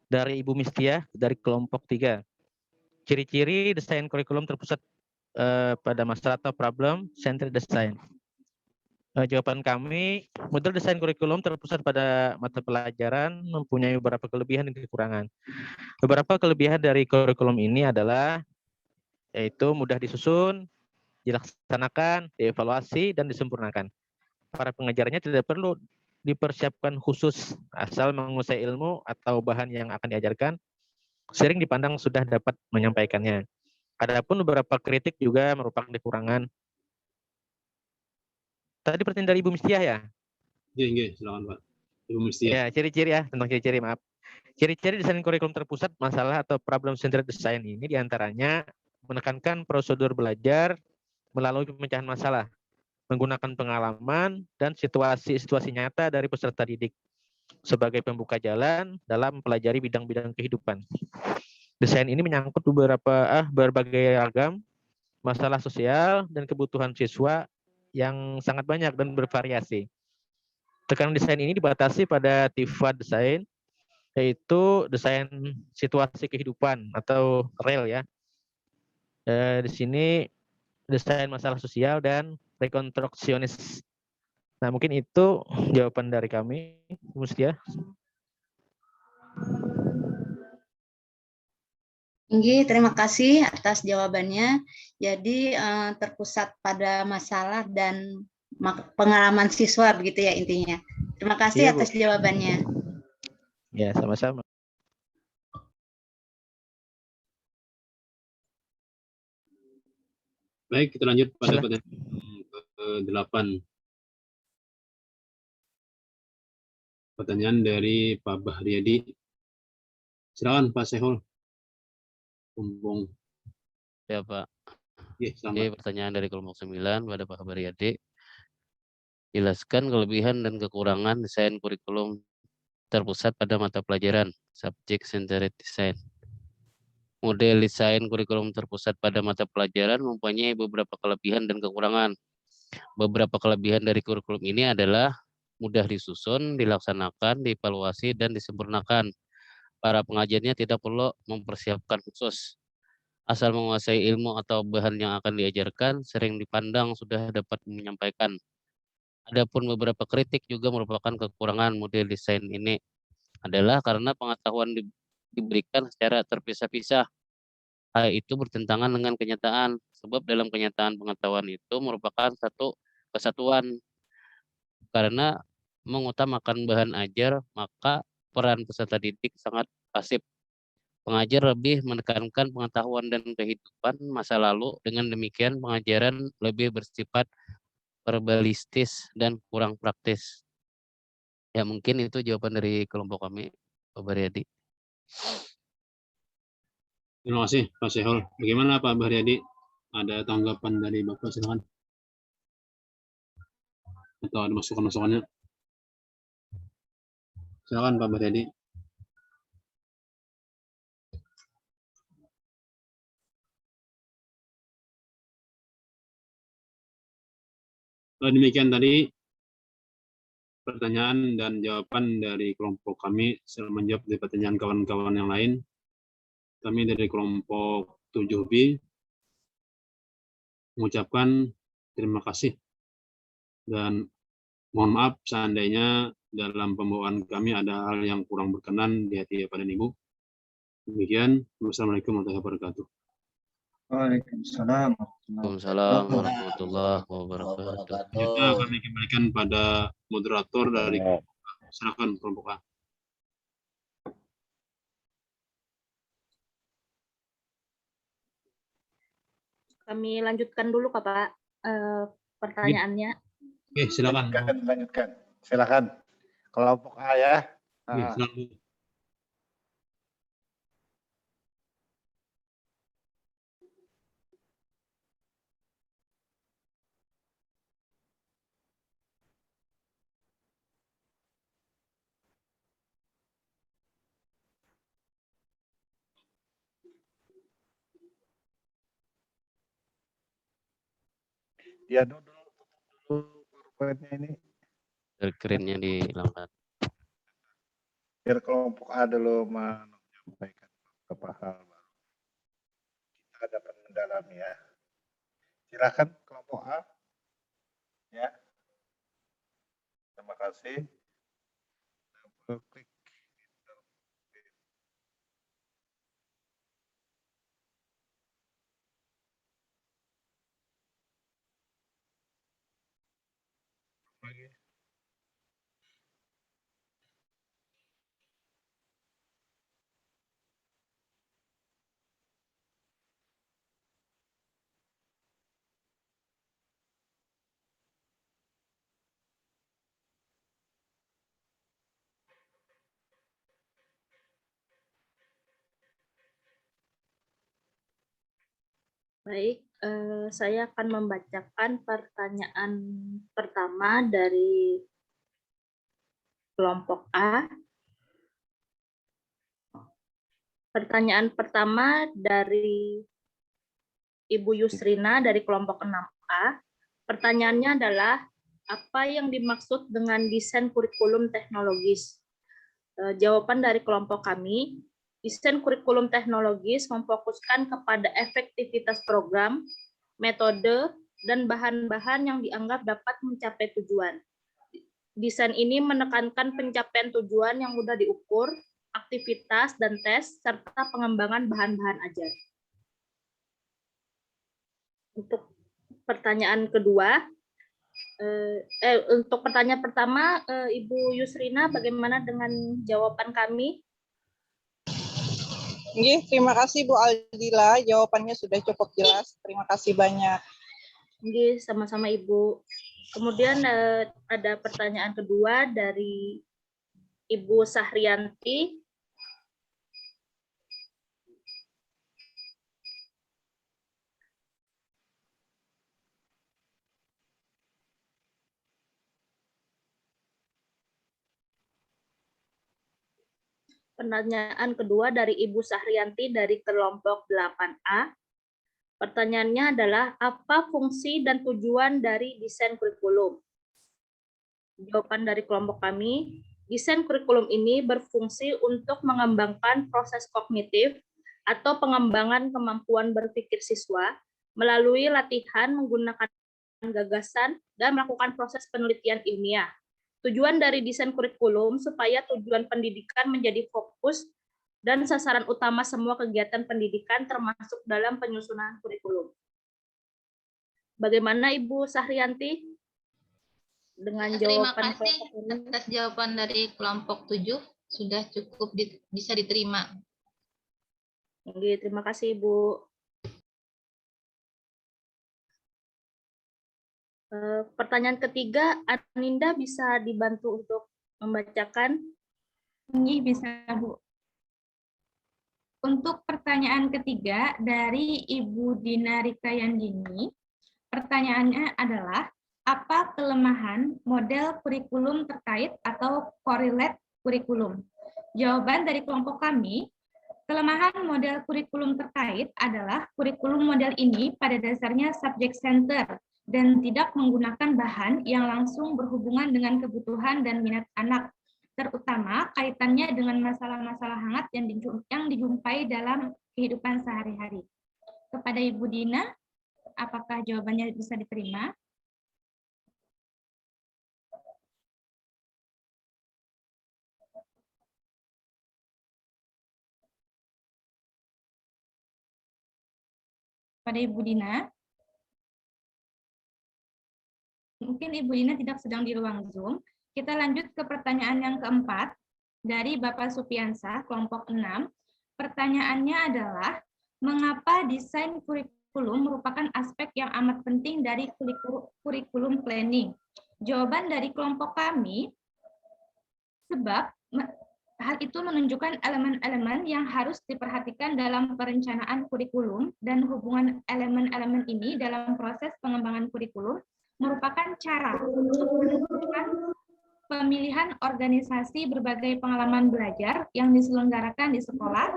dari Ibu Mistia dari kelompok 3. Ciri-ciri desain kurikulum terpusat pada masalah atau problem centered design. Jawaban kami, model desain kurikulum terpusat pada mata pelajaran mempunyai beberapa kelebihan dan kekurangan. Beberapa kelebihan dari kurikulum ini adalah yaitu mudah disusun, dilaksanakan, dievaluasi, dan disempurnakan. Para pengajarnya tidak perlu dipersiapkan khusus, asal menguasai ilmu atau bahan yang akan diajarkan, sering dipandang sudah dapat menyampaikannya. Adapun beberapa kritik juga merupakan kekurangan. Tadi pertanyaan dari Ibu Mistia ya? Iya, silakan Pak. Ibu Mistia. Ya, ciri-ciri ya, tentang ciri-ciri, maaf. Ciri-ciri desain kurikulum terpusat masalah atau problem centered design ini diantaranya menekankan prosedur belajar melalui pemecahan masalah, menggunakan pengalaman dan situasi-situasi nyata dari peserta didik sebagai pembuka jalan dalam mempelajari bidang-bidang kehidupan. Desain ini menyangkut berbagai ragam masalah sosial dan kebutuhan siswa yang sangat banyak dan bervariasi. Tekanan desain ini dibatasi pada TIFA desain, yaitu desain situasi kehidupan atau real ya. Di sini desain masalah sosial dan rekonstruksionis. Nah, mungkin itu jawaban dari kami, Mustia. Inggi, terima kasih atas jawabannya. Jadi terpusat pada masalah dan pengalaman siswa begitu ya intinya. Terima kasih Iya, Bu. atas jawabannya. Ya, sama-sama. Baik, kita lanjut pada pertanyaan ke-8. Pertanyaan dari Pak Bahriyadi. Silakan Pak Sehol. Kumpung. Ya Pak. Oke, pertanyaan dari kelompok 9 pada Pak Bahriyadi. Jelaskan kelebihan dan kekurangan desain kurikulum terpusat pada mata pelajaran subject centered design. Model desain kurikulum terpusat pada mata pelajaran mempunyai beberapa kelebihan dan kekurangan. Beberapa kelebihan dari kurikulum ini adalah mudah disusun, dilaksanakan, dievaluasi, dan disempurnakan. Para pengajarnya tidak perlu mempersiapkan khusus. Asal menguasai ilmu atau bahan yang akan diajarkan, sering dipandang sudah dapat menyampaikan. Adapun beberapa kritik juga merupakan kekurangan model desain ini adalah karena pengetahuan diberikan secara terpisah-pisah. Hal itu bertentangan dengan kenyataan, sebab dalam kenyataan pengetahuan itu merupakan satu kesatuan. Karena mengutamakan bahan ajar, maka peran peserta didik sangat pasif. Pengajar lebih menekankan pengetahuan dan kehidupan masa lalu, dengan demikian pengajaran lebih bersifat verbalistis dan kurang praktis. Ya, mungkin itu jawaban dari kelompok kami. Pak Baryadi. Terima kasih Pak Syehol. Bagaimana Pak Baryadi? Ada tanggapan dari Bapak, silakan. Atau ada masukan-masukannya? Silakan Pak Baryadi. Demikian tadi pertanyaan dan jawaban dari kelompok kami. Saya menjawab dari pertanyaan kawan-kawan yang lain. Kami dari kelompok 7B mengucapkan terima kasih dan mohon maaf seandainya dalam pembawaan kami ada hal yang kurang berkenan di hati Bapak dan Ibu. Demikian, wassalamualaikum warahmatullahi wabarakatuh. Waalaikumsalam. Waalaikumsalam warahmatullahi wabarakatuh. Kita kami kembalikan pada moderator dari silakan kelompok A. Kami lanjutkan dulu Pak pertanyaannya. Oke, silakan. Lanjutkan. Silakan. Kelompok A ya. Silakan. Ya dulu PowerPoint-nya ini. Screen-nya dihilangkan. Biar kelompok A dulu menyampaikan beberapa hal baru. Kita dapat mendalami ya. Silakan kelompok A. Ya. Terima kasih. Klik. Lagi. Baik, saya akan membacakan pertanyaan pertama dari kelompok A. Pertanyaan pertama dari Ibu Yusrina dari kelompok 6A. Pertanyaannya adalah, apa yang dimaksud dengan desain kurikulum teknologis? Jawaban dari kelompok kami, desain kurikulum teknologis memfokuskan kepada efektivitas program, metode, dan bahan-bahan yang dianggap dapat mencapai tujuan. Desain ini menekankan pencapaian tujuan yang mudah diukur, aktivitas dan tes, serta pengembangan bahan-bahan ajar. Untuk pertanyaan kedua, untuk pertanyaan pertama, Ibu Yusrina, bagaimana dengan jawaban kami? Terima kasih Bu Aldila, jawabannya sudah cukup jelas. Terima kasih banyak. Sama-sama Ibu. Kemudian ada pertanyaan kedua dari Ibu Sahrianti. Pertanyaan kedua dari Ibu Sahrianti dari kelompok 8A. Pertanyaannya adalah, apa fungsi dan tujuan dari desain kurikulum? Jawaban dari kelompok kami, desain kurikulum ini berfungsi untuk mengembangkan proses kognitif atau pengembangan kemampuan berpikir siswa melalui latihan menggunakan gagasan dan melakukan proses penelitian ilmiah. Tujuan dari desain kurikulum supaya tujuan pendidikan menjadi fokus dan sasaran utama semua kegiatan pendidikan termasuk dalam penyusunan kurikulum. Bagaimana Ibu Sahrianti dengan jawaban kelompok ini? Terima kasih atas jawaban dari kelompok 7, sudah cukup bisa diterima. Oke, terima kasih Ibu. Pertanyaan ketiga, Aninda bisa dibantu untuk membacakan? Ini bisa, Bu. Untuk pertanyaan ketiga dari Ibu Dina Rikayandini, pertanyaannya adalah, apa kelemahan model kurikulum terkait atau correlate kurikulum? Jawaban dari kelompok kami, kelemahan model kurikulum terkait adalah kurikulum model ini pada dasarnya subject center dan tidak menggunakan bahan yang langsung berhubungan dengan kebutuhan dan minat anak, terutama kaitannya dengan masalah-masalah hangat yang dijumpai dalam kehidupan sehari-hari. Kepada Ibu Dina, apakah jawabannya bisa diterima? Pada Ibu Dina, mungkin Ibu Dina tidak sedang di ruang Zoom. Kita lanjut ke pertanyaan yang keempat dari Bapak Supiansa, kelompok 6. Pertanyaannya adalah, mengapa desain kurikulum merupakan aspek yang amat penting dari kurikulum planning? Jawaban dari kelompok kami, sebab hal itu menunjukkan elemen-elemen yang harus diperhatikan dalam perencanaan kurikulum, dan hubungan elemen-elemen ini dalam proses pengembangan kurikulum merupakan cara untuk menentukan pemilihan organisasi berbagai pengalaman belajar yang diselenggarakan di sekolah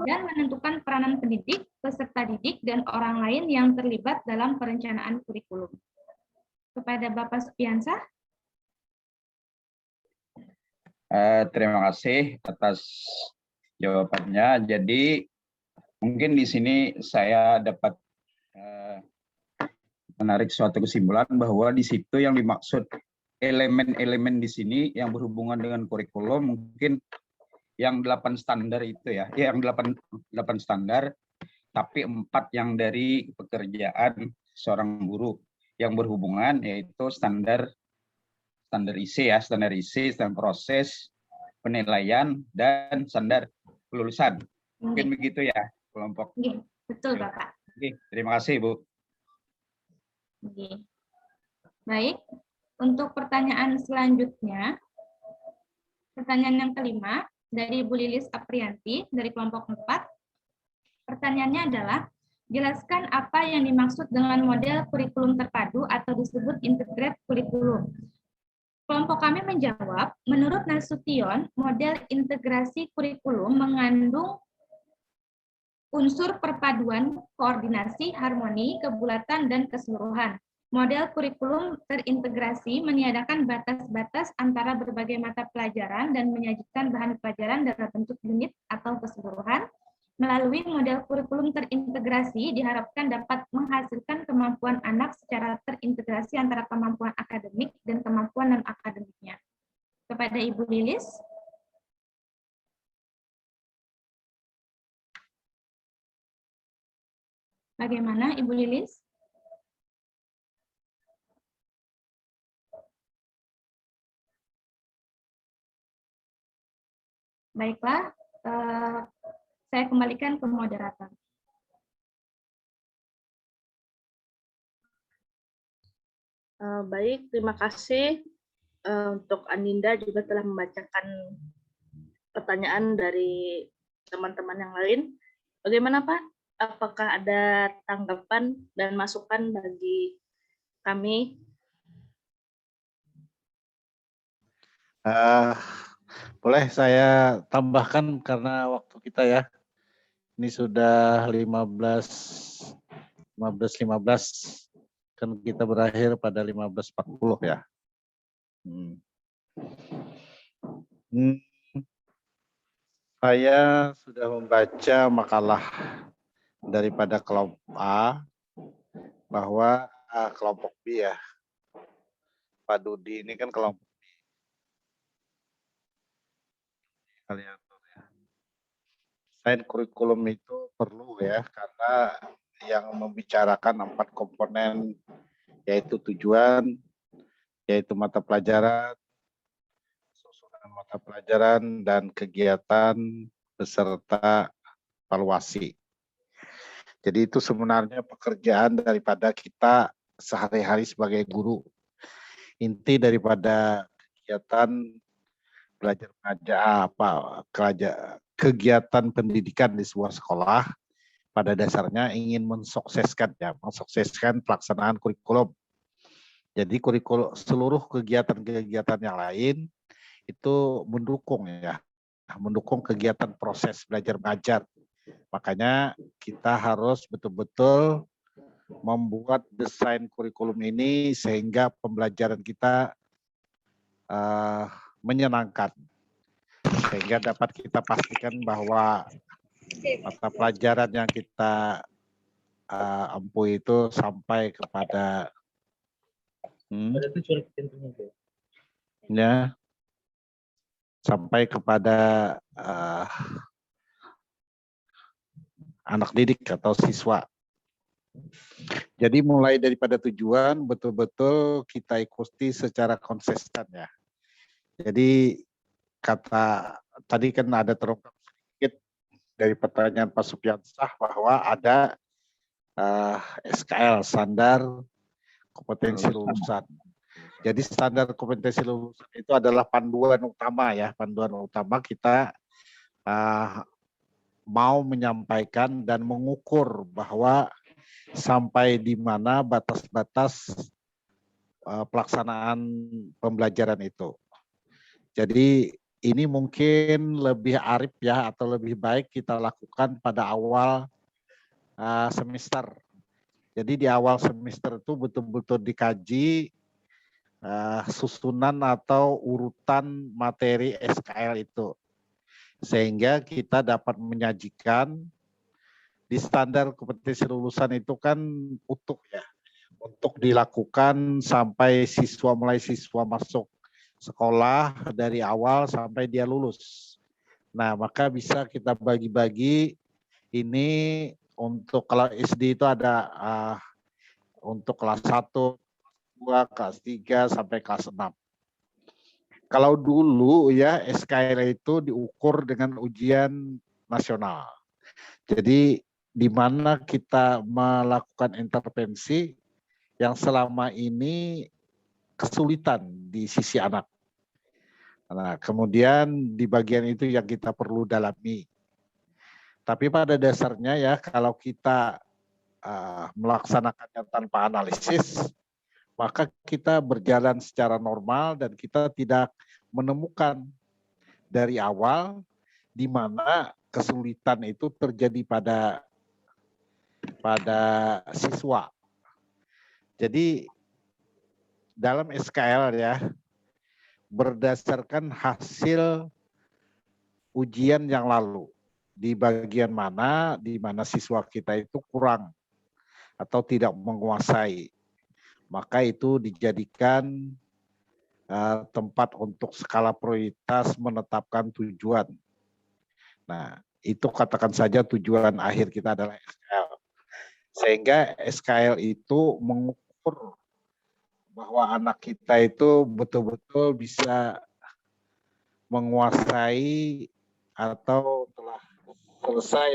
dan menentukan peranan pendidik, peserta didik, dan orang lain yang terlibat dalam perencanaan kurikulum. Kepada Bapak Supiansa. Terima kasih atas jawabannya. Jadi mungkin di sini saya dapat menarik suatu kesimpulan bahwa di situ yang dimaksud elemen-elemen di sini yang berhubungan dengan kurikulum mungkin yang 8 standar itu ya, yang 8 standar, tapi 4 yang dari pekerjaan seorang guru yang berhubungan, yaitu standar IC ya, standar IC, standar proses, penilaian, dan standar kelulusan. Mungkin begitu ya, kelompok. Betul, Bapak. Oke, terima kasih, Bu. Oke. Baik, untuk pertanyaan selanjutnya, pertanyaan yang kelima dari Bu Lilis Aprianti dari kelompok 4. Pertanyaannya adalah, jelaskan apa yang dimaksud dengan model kurikulum terpadu atau disebut integrated kurikulum. Kelompok kami menjawab, menurut Nasution, model integrasi kurikulum mengandung unsur perpaduan, koordinasi, harmoni, kebulatan, dan keseluruhan. Model kurikulum terintegrasi meniadakan batas-batas antara berbagai mata pelajaran dan menyajikan bahan pelajaran dalam bentuk unit atau keseluruhan. Melalui model kurikulum terintegrasi diharapkan dapat menghasilkan kemampuan anak secara terintegrasi antara kemampuan akademik dan kemampuan non-akademiknya. Kepada Ibu Lilis. Bagaimana Ibu Lilis? Baiklah, saya kembalikan ke moderator. Baik, terima kasih untuk Aninda juga telah membacakan pertanyaan dari teman-teman yang lain. Bagaimana Pak? Apakah ada tanggapan dan masukan bagi kami? Boleh saya tambahkan karena waktu kita ya. Ini sudah 15 kan kita berakhir pada 15.40 ya. Saya sudah membaca makalah daripada kelompok A bahwa kelompok B ya. Pak Dudi ini kan kelompok B. Kalian desain kurikulum itu perlu ya, karena yang membicarakan 4 komponen, yaitu tujuan, yaitu mata pelajaran, susunan mata pelajaran, dan kegiatan beserta evaluasi. Jadi itu sebenarnya pekerjaan daripada kita sehari-hari sebagai guru. Inti daripada kegiatan belajar mengajar kegiatan pendidikan di sebuah sekolah pada dasarnya ingin mensukseskan pelaksanaan kurikulum. Jadi seluruh kegiatan-kegiatan yang lain itu mendukung kegiatan proses belajar mengajar. Makanya kita harus betul-betul membuat desain kurikulum ini sehingga pembelajaran kita menyenangkan, sehingga dapat kita pastikan bahwa mata pelajaran yang kita ampu itu sampai kepada sampai kepada anak didik atau siswa. Jadi mulai daripada tujuan betul-betul kita ikuti secara konsisten ya. Jadi tadi kan ada terungkap sedikit dari pertanyaan Pak Supiansah bahwa ada SKL, standar kompetensi lulusan. Jadi standar kompetensi lulusan itu adalah panduan utama ya, panduan utama kita mau menyampaikan dan mengukur bahwa sampai di mana batas-batas pelaksanaan pembelajaran itu. Jadi ini mungkin lebih arif ya, atau lebih baik kita lakukan pada awal semester. Jadi di awal semester itu betul-betul dikaji susunan atau urutan materi SKL itu. Sehingga kita dapat menyajikan di standar kompetensi lulusan itu kan utuh ya. Untuk dilakukan sampai mulai siswa masuk sekolah dari awal sampai dia lulus. Nah, maka bisa kita bagi-bagi ini untuk kalau SD itu ada untuk kelas 1, 2, kelas 3 sampai kelas 6. Kalau dulu ya SKL itu diukur dengan ujian nasional. Jadi di mana kita melakukan intervensi yang selama ini kesulitan di sisi anak. Nah, kemudian di bagian itu yang kita perlu dalami. Tapi pada dasarnya ya kalau kita melaksanakannya tanpa analisis, maka kita berjalan secara normal dan kita tidak menemukan dari awal di mana kesulitan itu terjadi pada siswa. Jadi dalam SKL ya, berdasarkan hasil ujian yang lalu, di bagian mana di mana siswa kita itu kurang atau tidak menguasai, maka itu dijadikan tempat untuk skala prioritas menetapkan tujuan. Nah, itu katakan saja tujuan akhir kita adalah SKL. Sehingga SKL itu mengukur bahwa anak kita itu betul-betul bisa menguasai atau telah selesai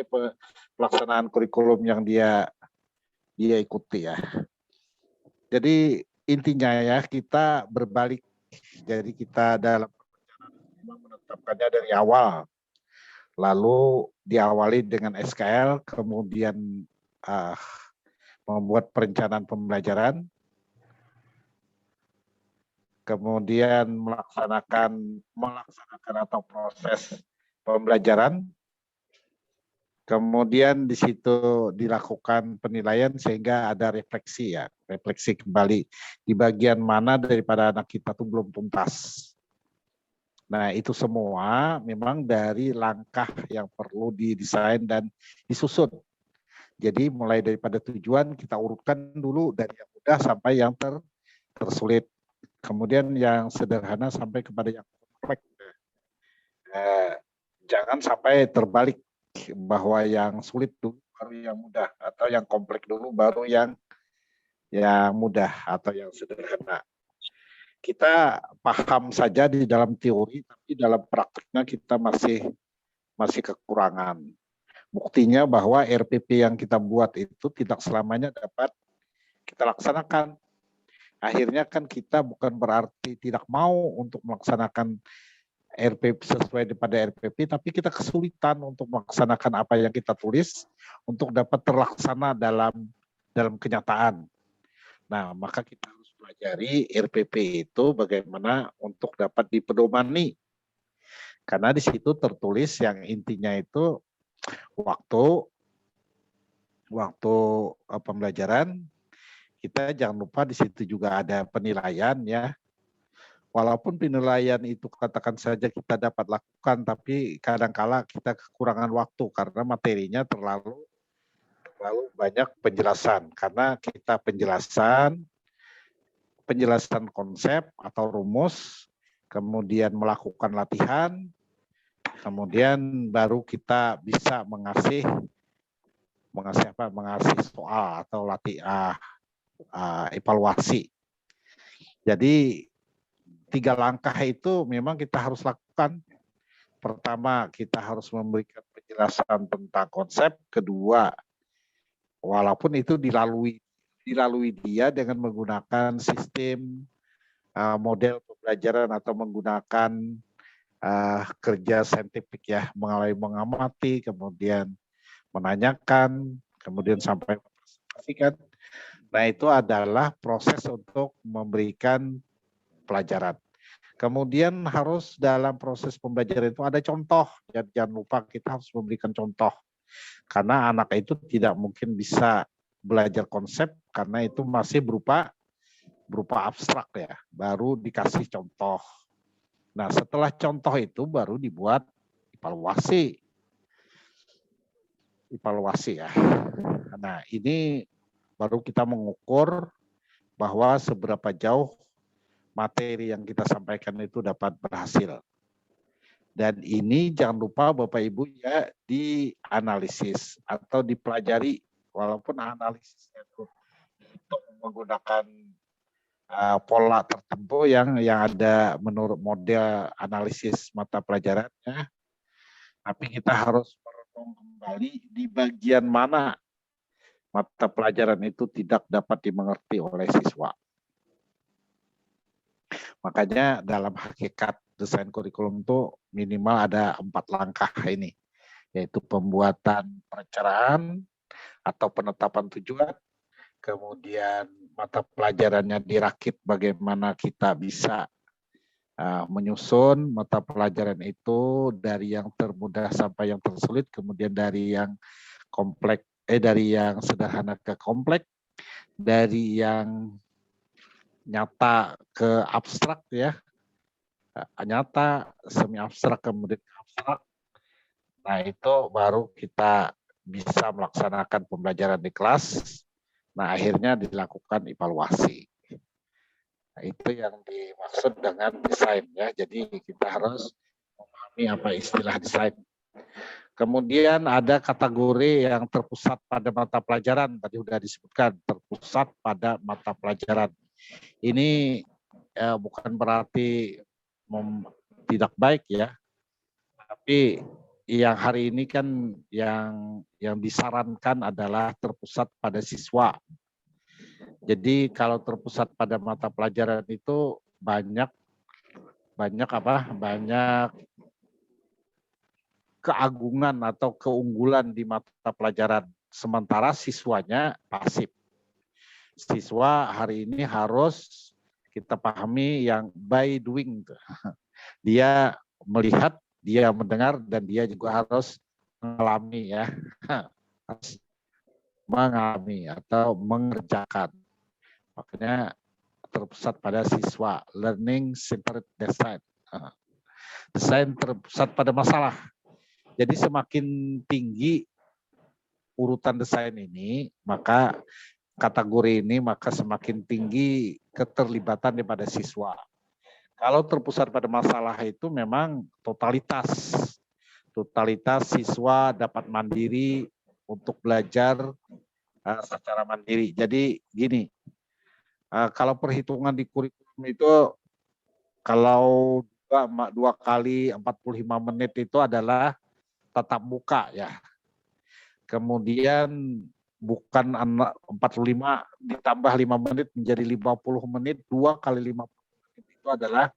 pelaksanaan kurikulum yang dia ikuti ya. Jadi intinya ya kita berbalik. Jadi kita dalam menetapkannya dari awal. Lalu diawali dengan SKL, kemudian membuat perencanaan pembelajaran, kemudian melaksanakan atau proses pembelajaran, kemudian di situ dilakukan penilaian sehingga ada refleksi ya, refleksi kembali di bagian mana daripada anak kita tuh belum tuntas. Nah, itu semua memang dari langkah yang perlu didesain dan disusun. Jadi mulai daripada tujuan kita urutkan dulu dari yang mudah sampai yang tersulit. Kemudian yang sederhana sampai kepada yang kompleks. Jangan sampai terbalik bahwa yang sulit dulu baru yang mudah, atau yang kompleks dulu baru yang mudah atau yang sederhana. Kita paham saja di dalam teori, tapi dalam praktiknya kita masih kekurangan. Buktinya bahwa RPP yang kita buat itu tidak selamanya dapat kita laksanakan. Akhirnya kan kita bukan berarti tidak mau untuk melaksanakan RPP sesuai daripada RPP, tapi kita kesulitan untuk melaksanakan apa yang kita tulis untuk dapat terlaksana dalam kenyataan. Nah, maka kita harus pelajari RPP itu bagaimana untuk dapat dipedomani. Karena di situ tertulis yang intinya itu waktu pembelajaran, kita jangan lupa di situ juga ada penilaian ya. Walaupun penilaian itu katakan saja kita dapat lakukan, tapi kadangkala kita kekurangan waktu karena materinya terlalu banyak penjelasan. Karena kita penjelasan konsep atau rumus, kemudian melakukan latihan, kemudian baru kita bisa mengasih soal atau evaluasi. Jadi 3 langkah itu memang kita harus lakukan. Pertama, kita harus memberikan penjelasan tentang konsep. Kedua, walaupun itu dilalui dia dengan menggunakan sistem model pembelajaran atau menggunakan kerja saintifik ya, mengamati, kemudian menanyakan, kemudian sampai mempresentasikan. Nah, itu adalah proses untuk memberikan pelajaran. Kemudian harus dalam proses pembelajaran itu ada contoh. Jangan lupa kita harus memberikan contoh. Karena anak itu tidak mungkin bisa belajar konsep karena itu masih berupa abstrak ya. Baru dikasih contoh. Nah, setelah contoh itu baru dibuat evaluasi ya. Nah, ini baru kita mengukur bahwa seberapa jauh materi yang kita sampaikan itu dapat berhasil. Dan ini jangan lupa Bapak Ibu ya dianalisis atau dipelajari, walaupun analisisnya itu menggunakan pola tertentu yang ada menurut model analisis mata pelajarannya, tapi kita harus merenung kembali di bagian mana mata pelajaran itu tidak dapat dimengerti oleh siswa. Makanya dalam hakikat desain kurikulum itu minimal ada 4 langkah ini, yaitu pembuatan perencanaan atau penetapan tujuan, kemudian mata pelajarannya dirakit bagaimana kita bisa menyusun mata pelajaran itu dari yang termudah sampai yang tersulit, kemudian dari yang kompleks, dari yang sederhana ke kompleks, dari yang nyata ke abstrak ya, nyata, semi abstrak, kemudian abstrak. Nah, itu baru kita bisa melaksanakan pembelajaran di kelas. Nah, akhirnya dilakukan evaluasi. Nah, itu yang dimaksud dengan desain ya. Jadi kita harus memahami apa istilah desain. Kemudian ada kategori yang terpusat pada mata pelajaran, tadi sudah disebutkan, terpusat pada mata pelajaran. Ini bukan berarti tidak baik ya, tapi yang hari ini kan yang disarankan adalah terpusat pada siswa. Jadi kalau terpusat pada mata pelajaran itu banyak keagungan atau keunggulan di mata pelajaran, sementara siswanya pasif. Siswa hari ini harus kita pahami yang by doing. Dia melihat, dia mendengar, dan dia juga harus mengalami ya. Harus mengalami atau mengerjakan. Makanya terpusat pada siswa, learning centered design. Desain terpusat pada masalah. Jadi semakin tinggi urutan desain ini, maka kategori ini maka semakin tinggi keterlibatan daripada siswa. Kalau terpusat pada masalah itu memang totalitas siswa dapat mandiri untuk belajar secara mandiri. Jadi gini, kalau perhitungan di kurikulum itu kalau 2 kali 45 menit itu adalah tatap muka ya. Kemudian bukan 45 ditambah 5 menit menjadi 50 menit, 2 kali 50 menit itu adalah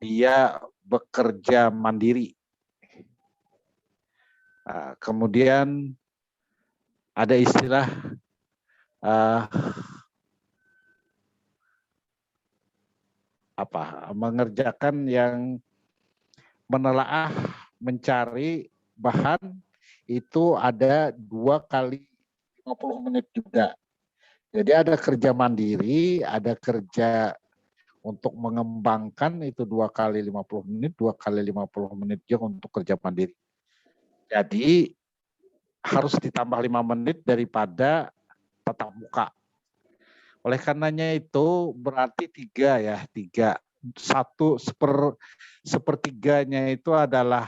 dia bekerja mandiri. Kemudian ada istilah mengerjakan yang menelaah, mencari bahan itu ada 2 kali 50 menit juga. Jadi ada kerja mandiri, ada kerja untuk mengembangkan itu 2 kali 50 menit, 2 kali 50 menit juga untuk kerja mandiri. Jadi harus ditambah 5 menit daripada tatap muka. Oleh karenanya itu berarti 3 ya, 3. 1/4-nya itu adalah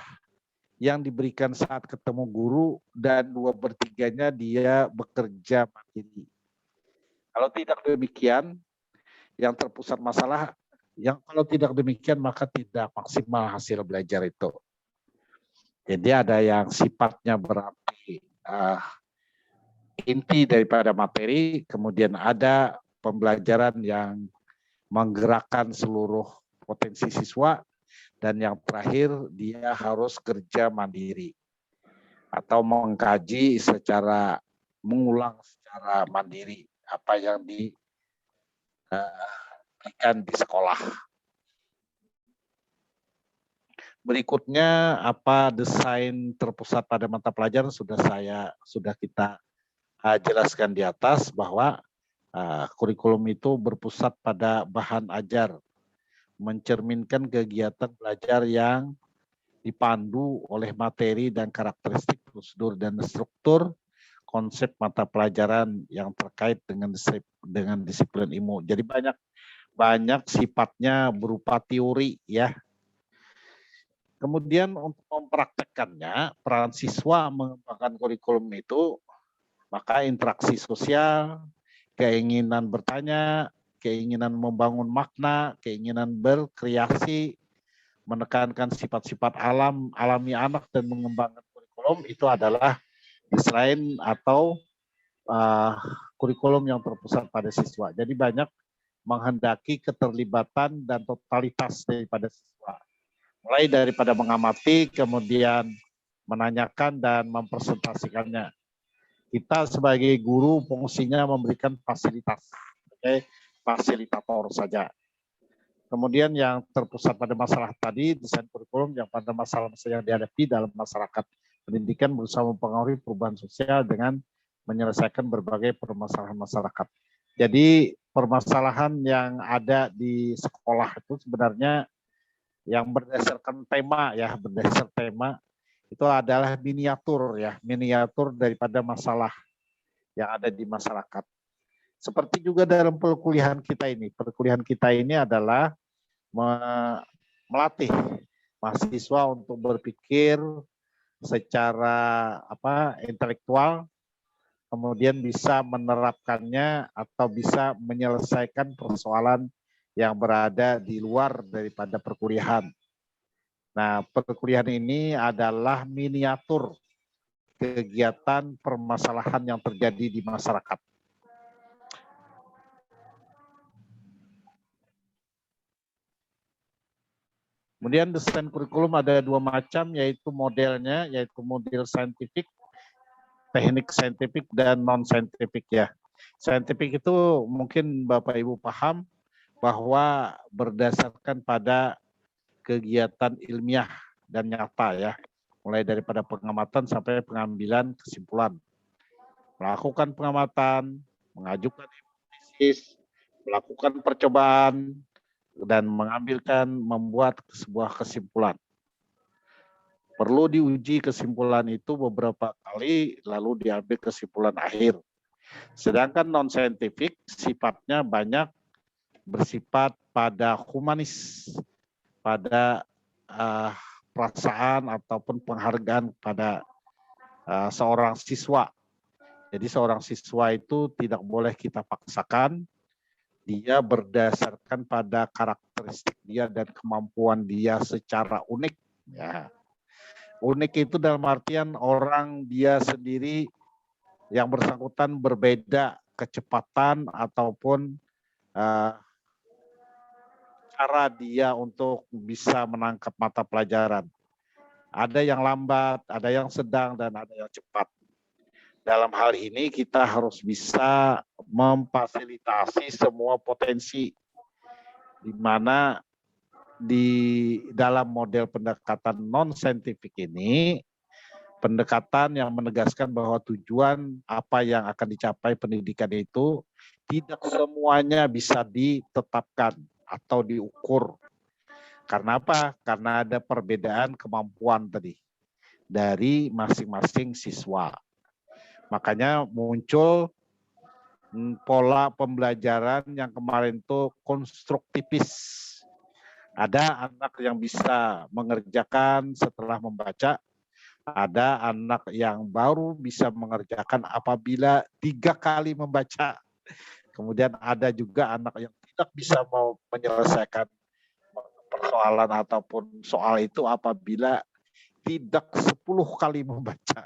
yang diberikan saat ketemu guru dan 2/3-nya dia bekerja mandiri. Kalau tidak demikian, yang terpusat masalah, kalau tidak demikian maka tidak maksimal hasil belajar itu. Jadi ada yang sifatnya berarti inti daripada materi, kemudian ada pembelajaran yang menggerakkan seluruh potensi siswa, dan yang terakhir dia harus kerja mandiri atau mengkaji secara mengulang secara mandiri apa yang diberikan di sekolah. Berikutnya apa desain terpusat pada mata pelajaran sudah kita jelaskan di atas bahwa kurikulum itu berpusat pada bahan ajar, mencerminkan kegiatan belajar yang dipandu oleh materi dan karakteristik, prosedur dan struktur konsep mata pelajaran yang terkait dengan disiplin ilmu. Jadi banyak sifatnya berupa teori ya. Kemudian untuk mempraktekkannya, peran siswa mengembangkan kurikulum itu, maka interaksi sosial, keinginan bertanya, keinginan membangun makna, keinginan berkreasi, menekankan sifat-sifat alami anak dan mengembangkan kurikulum itu adalah desain atau kurikulum yang terpusat pada siswa. Jadi banyak menghendaki keterlibatan dan totalitas daripada siswa. Mulai daripada mengamati, kemudian menanyakan dan mempresentasikannya. Kita sebagai guru fungsinya memberikan fasilitas, fasilitator saja. Kemudian yang terpusat pada masalah tadi, desain kurikulum yang pada masalah yang dihadapi dalam masyarakat pendidikan berusaha mempengaruhi perubahan sosial dengan menyelesaikan berbagai permasalahan masyarakat. Jadi permasalahan yang ada di sekolah itu sebenarnya yang berdasarkan tema ya, berdasar tema itu adalah miniatur daripada masalah yang ada di masyarakat. Seperti juga dalam perkuliahan kita ini adalah melatih mahasiswa untuk berpikir secara intelektual, kemudian bisa menerapkannya atau bisa menyelesaikan persoalan yang berada di luar daripada perkuliahan. Nah, perkuliahan ini adalah miniatur kegiatan permasalahan yang terjadi di masyarakat. Kemudian desain kurikulum ada 2 macam, yaitu modelnya, yaitu model saintifik, teknik saintifik, dan non-saintifik ya. Saintifik itu mungkin Bapak Ibu paham bahwa berdasarkan pada kegiatan ilmiah dan nyata ya, mulai daripada pengamatan sampai pengambilan kesimpulan. Melakukan pengamatan, mengajukan hipotesis, melakukan percobaan, dan membuat sebuah kesimpulan. Perlu diuji kesimpulan itu beberapa kali, lalu diambil kesimpulan akhir. Sedangkan non-saintifik sifatnya banyak bersifat pada humanis, pada perasaan ataupun penghargaan pada seorang siswa. Jadi seorang siswa itu tidak boleh kita paksakan, dia berdasarkan pada karakteristik dia dan kemampuan dia secara unik. Ya. Unik itu dalam artian orang dia sendiri yang bersangkutan berbeda kecepatan ataupun cara dia untuk bisa menangkap mata pelajaran. Ada yang lambat, ada yang sedang, dan ada yang cepat. Dalam hal ini kita harus bisa memfasilitasi semua potensi, di mana di dalam model pendekatan non-saintifik ini, pendekatan yang menegaskan bahwa tujuan apa yang akan dicapai pendidikan itu tidak semuanya bisa ditetapkan atau diukur. Karena apa? Karena ada perbedaan kemampuan tadi dari masing-masing siswa. Makanya muncul pola pembelajaran yang kemarin itu konstruktivis. Ada anak yang bisa mengerjakan setelah membaca, ada anak yang baru bisa mengerjakan apabila 3 kali membaca. Kemudian ada juga anak yang tidak bisa mau menyelesaikan persoalan ataupun soal itu apabila tidak 10 kali membaca.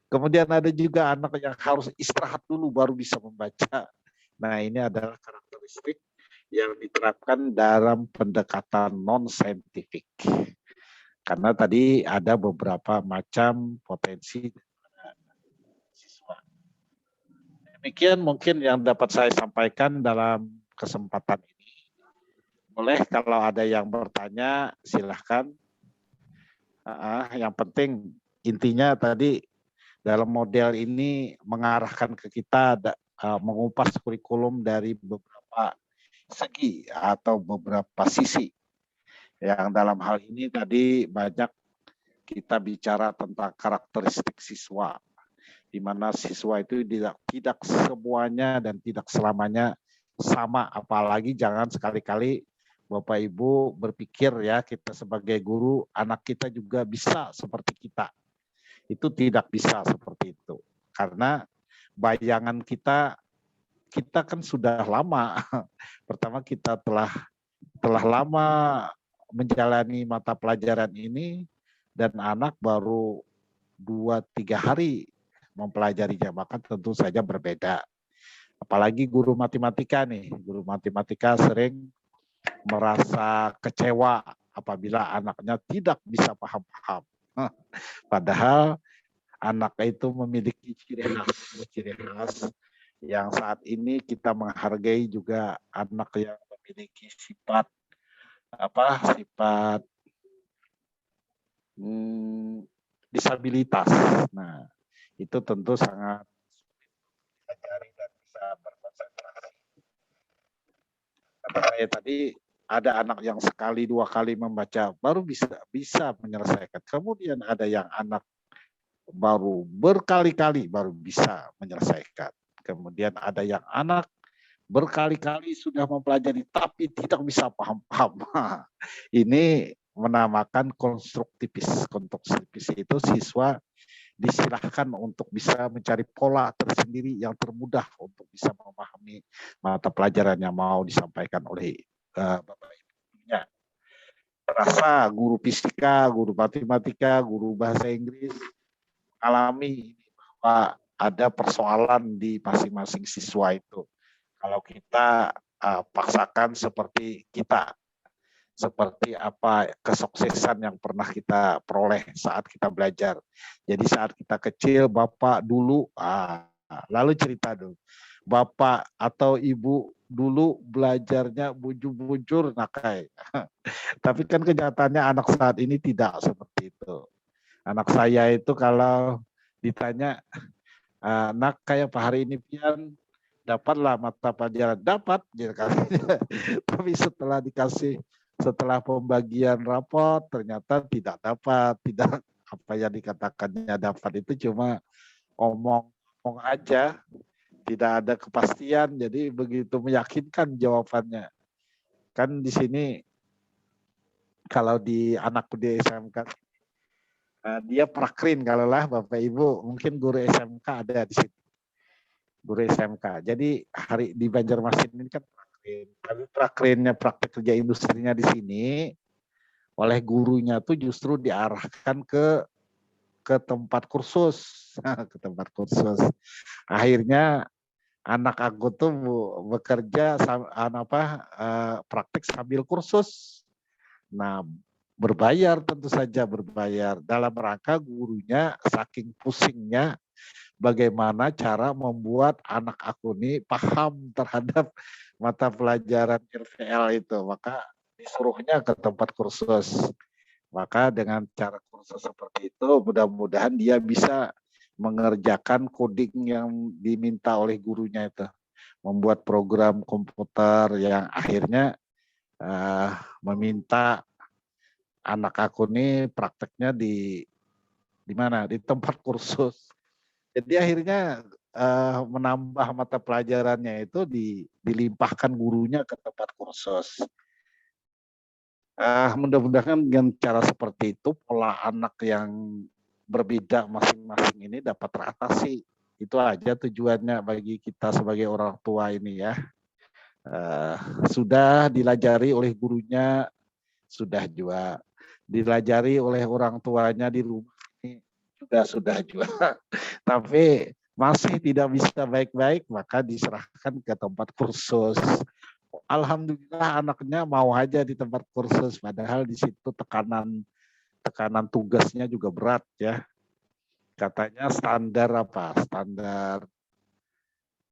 Kemudian ada juga anak yang harus istirahat dulu baru bisa membaca. Nah, ini adalah karakteristik yang diterapkan dalam pendekatan non-saintifik. Karena tadi ada beberapa macam potensi siswa. Demikian mungkin yang dapat saya sampaikan dalam kesempatan ini. Boleh kalau ada yang bertanya, silahkan. Yang penting intinya tadi dalam model ini mengarahkan ke kita mengupas kurikulum dari beberapa segi atau beberapa sisi. Yang dalam hal ini tadi banyak kita bicara tentang karakteristik siswa, di mana siswa itu tidak semuanya dan tidak selamanya sama, apalagi jangan sekali-kali Bapak Ibu berpikir ya kita sebagai guru anak kita juga bisa seperti kita. Itu tidak bisa seperti itu, karena bayangan kita kan sudah lama. Pertama kita telah lama menjalani mata pelajaran ini dan anak baru 2-3 hari mempelajarinya, maka tentu saja berbeda. Apalagi guru matematika nih, guru matematika sering merasa kecewa apabila anaknya tidak bisa paham-paham. Padahal anak itu memiliki ciri khas yang saat ini kita menghargai juga anak yang memiliki sifat disabilitas. Nah, itu tentu sangat dipelajari dan bisa berkonsentrasi. Karena tadi ada anak yang sekali 2 kali membaca baru bisa menyelesaikan. Kemudian ada yang anak baru berkali-kali baru bisa menyelesaikan. Kemudian ada yang anak berkali-kali sudah mempelajari tapi tidak bisa paham-paham. Ini menamakan konstruktivis. Konstruktivis itu siswa disilahkan untuk bisa mencari pola tersendiri yang termudah untuk bisa memahami mata pelajaran yang mau disampaikan oleh Bapak Ibu-nya. Rasa guru fisika, guru matematika, guru bahasa Inggris alami bahwa ada persoalan di masing-masing siswa itu. Kalau kita paksakan seperti apa kesuksesan yang pernah kita peroleh saat kita belajar. Jadi saat kita kecil, Bapak dulu, lalu cerita dulu. Bapak atau Ibu dulu belajarnya bujur-bujur nakai. Tapi kan kenyataannya anak saat ini tidak seperti itu. Anak saya itu kalau ditanya, nak kayak Pak hari ini pian, dapatlah mata pelajaran, dapat. Tapi setelah pembagian rapot ternyata tidak dapat, tidak apa yang dikatakannya dapat itu cuma omong aja, tidak ada kepastian. Jadi begitu meyakinkan jawabannya. Kan di sini kalau di anakku di SMK dia prakrin kalau lah Bapak Ibu, mungkin guru SMK ada di sini. Guru SMK. Jadi hari di Banjarmasin ini kan prakrin. Tapi prakrinnya praktek kerja industrinya di sini oleh gurunya tuh justru diarahkan ke tempat kursus, ke tempat kursus. Akhirnya Anak aku tuh bekerja praktik sambil kursus. Nah, berbayar tentu saja berbayar. Dalam rangka gurunya saking pusingnya bagaimana cara membuat anak aku ini paham terhadap mata pelajaran RPL itu. Maka disuruhnya ke tempat kursus. Maka dengan cara kursus seperti itu mudah-mudahan dia bisa mengerjakan coding yang diminta oleh gurunya itu. Membuat program komputer yang akhirnya meminta anak aku ini prakteknya di mana? Di tempat kursus. Jadi akhirnya menambah mata pelajarannya itu dilimpahkan gurunya ke tempat kursus. Mudah-mudahan dengan cara seperti itu pola anak yang berbeda masing-masing ini dapat teratasi. Itu aja tujuannya bagi kita sebagai orang tua ini ya. Sudah dilajari oleh gurunya, sudah juga dilajari oleh orang tuanya di rumah ini, sudah juga. Tapi masih tidak bisa baik-baik, maka diserahkan ke tempat kursus. Alhamdulillah anaknya mau aja di tempat kursus, padahal di situ tekanan tugasnya juga berat ya. Katanya standar standar.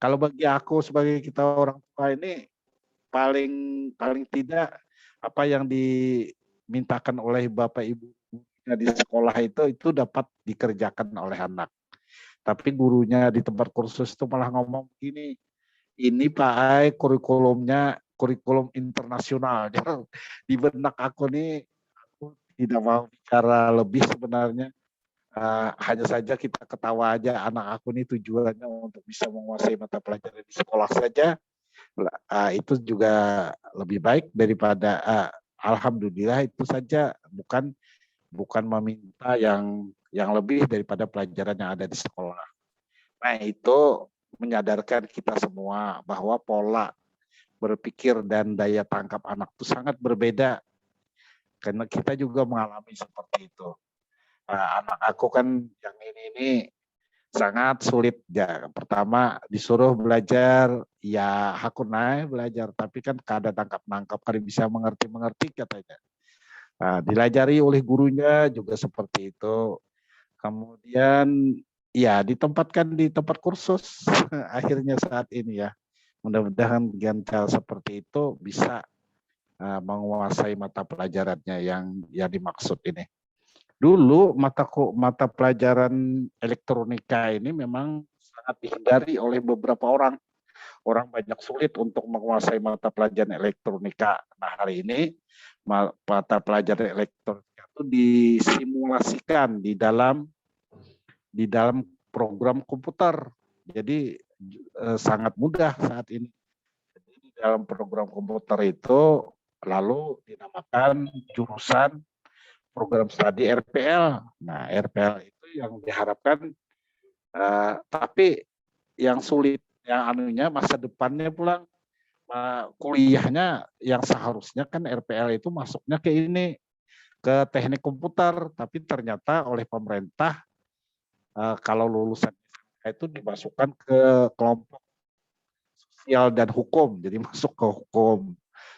Kalau bagi aku sebagai kita orang tua ini paling tidak apa yang dimintakan oleh Bapak Ibu di sekolah itu dapat dikerjakan oleh anak. Tapi gurunya di tempat kursus itu malah ngomong gini, ini Pak Ai kurikulumnya kurikulum internasional. Di benak aku nih, aku tidak mau bicara lebih sebenarnya. Hanya saja kita ketawa aja, anak aku ini tujuannya untuk bisa menguasai mata pelajaran di sekolah saja. Itu juga lebih baik daripada alhamdulillah itu saja, bukan meminta yang lebih daripada pelajaran yang ada di sekolah. Nah, itu menyadarkan kita semua bahwa pola berpikir dan daya tangkap anak itu sangat berbeda. Karena kita juga mengalami seperti itu. Anak aku kan yang ini sangat sulit ya. Pertama disuruh belajar, ya hakunai belajar, tapi kan kada tangkap-nangkap, kada bisa mengerti katanya. Dilajari oleh gurunya juga seperti itu. Kemudian ya ditempatkan di tempat kursus akhirnya saat ini ya. Mudah-mudahan dengan cara seperti itu bisa menguasai mata pelajarannya yang dimaksud ini. Dulu mata pelajaran elektronika ini memang sangat dihindari oleh beberapa orang. Orang banyak sulit untuk menguasai mata pelajaran elektronika. Nah, hari ini mata pelajaran elektronika itu disimulasikan di dalam program komputer. Jadi sangat mudah saat ini. Jadi, di dalam program komputer itu lalu dinamakan jurusan program studi RPL. Nah, RPL itu yang diharapkan, tapi yang sulit, yang masa depannya pulang kuliahnya yang seharusnya kan RPL itu masuknya ke teknik komputer, tapi ternyata oleh pemerintah kalau lulusan itu dimasukkan ke kelompok sosial dan hukum, jadi masuk ke hukum.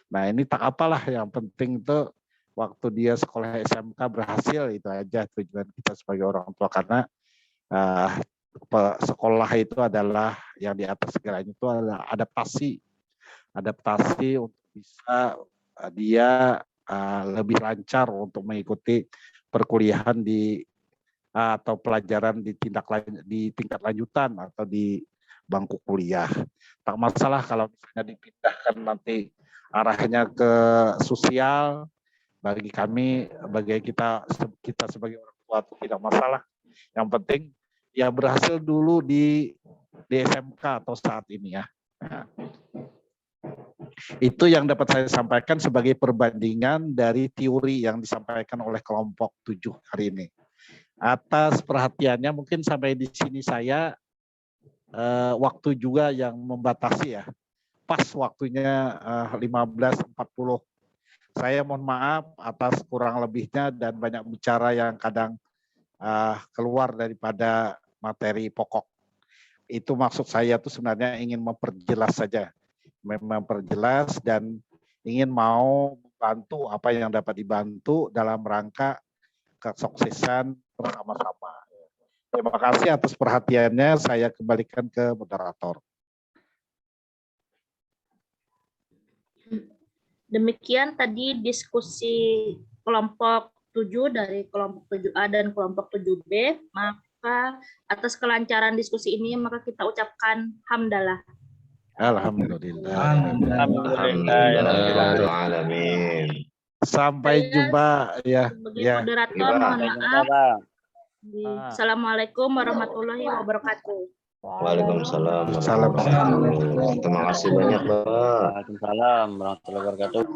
Nah, ini tak apalah, yang penting itu waktu dia sekolah SMK berhasil, itu aja tujuan kita sebagai orang tua, karena sekolah itu adalah yang di atas segalanya, itu adalah adaptasi untuk bisa dia lebih lancar untuk mengikuti perkuliahan atau pelajaran di tingkat lanjutan atau di bangku kuliah. Tak masalah kalau misalnya dipindahkan nanti arahnya ke sosial, bagi kita sebagai orang tua itu tidak masalah. Yang penting ya berhasil dulu di SMK atau saat ini ya. Nah, itu yang dapat saya sampaikan sebagai perbandingan dari teori yang disampaikan oleh kelompok 7 hari ini. Atas perhatiannya, mungkin sampai di sini saya waktu juga yang membatasi ya. Pas waktunya 15.40. Saya mohon maaf atas kurang lebihnya dan banyak bicara yang kadang keluar daripada materi pokok. itu maksud saya tuh sebenarnya ingin memperjelas saja, memperjelas dan ingin mau membantu apa yang dapat dibantu dalam rangka kesuksesan bersama-sama. Terima kasih atas perhatiannya. Saya kembalikan ke moderator. Demikian tadi diskusi kelompok 7 dari kelompok 7A dan kelompok 7B. Maka atas kelancaran diskusi ini maka kita ucapkan hamdalah. Alhamdulillah. Alhamdulillahirrahmanirrahim. Sampai jumpa ya. Sebagai moderator mohon maaf. Assalamualaikum warahmatullahi wabarakatuh. Waalaikumsalam warahmatullahi wabarakatuh. Terima kasih banyak, Pak. Waalaikumsalam warahmatullahi wabarakatuh.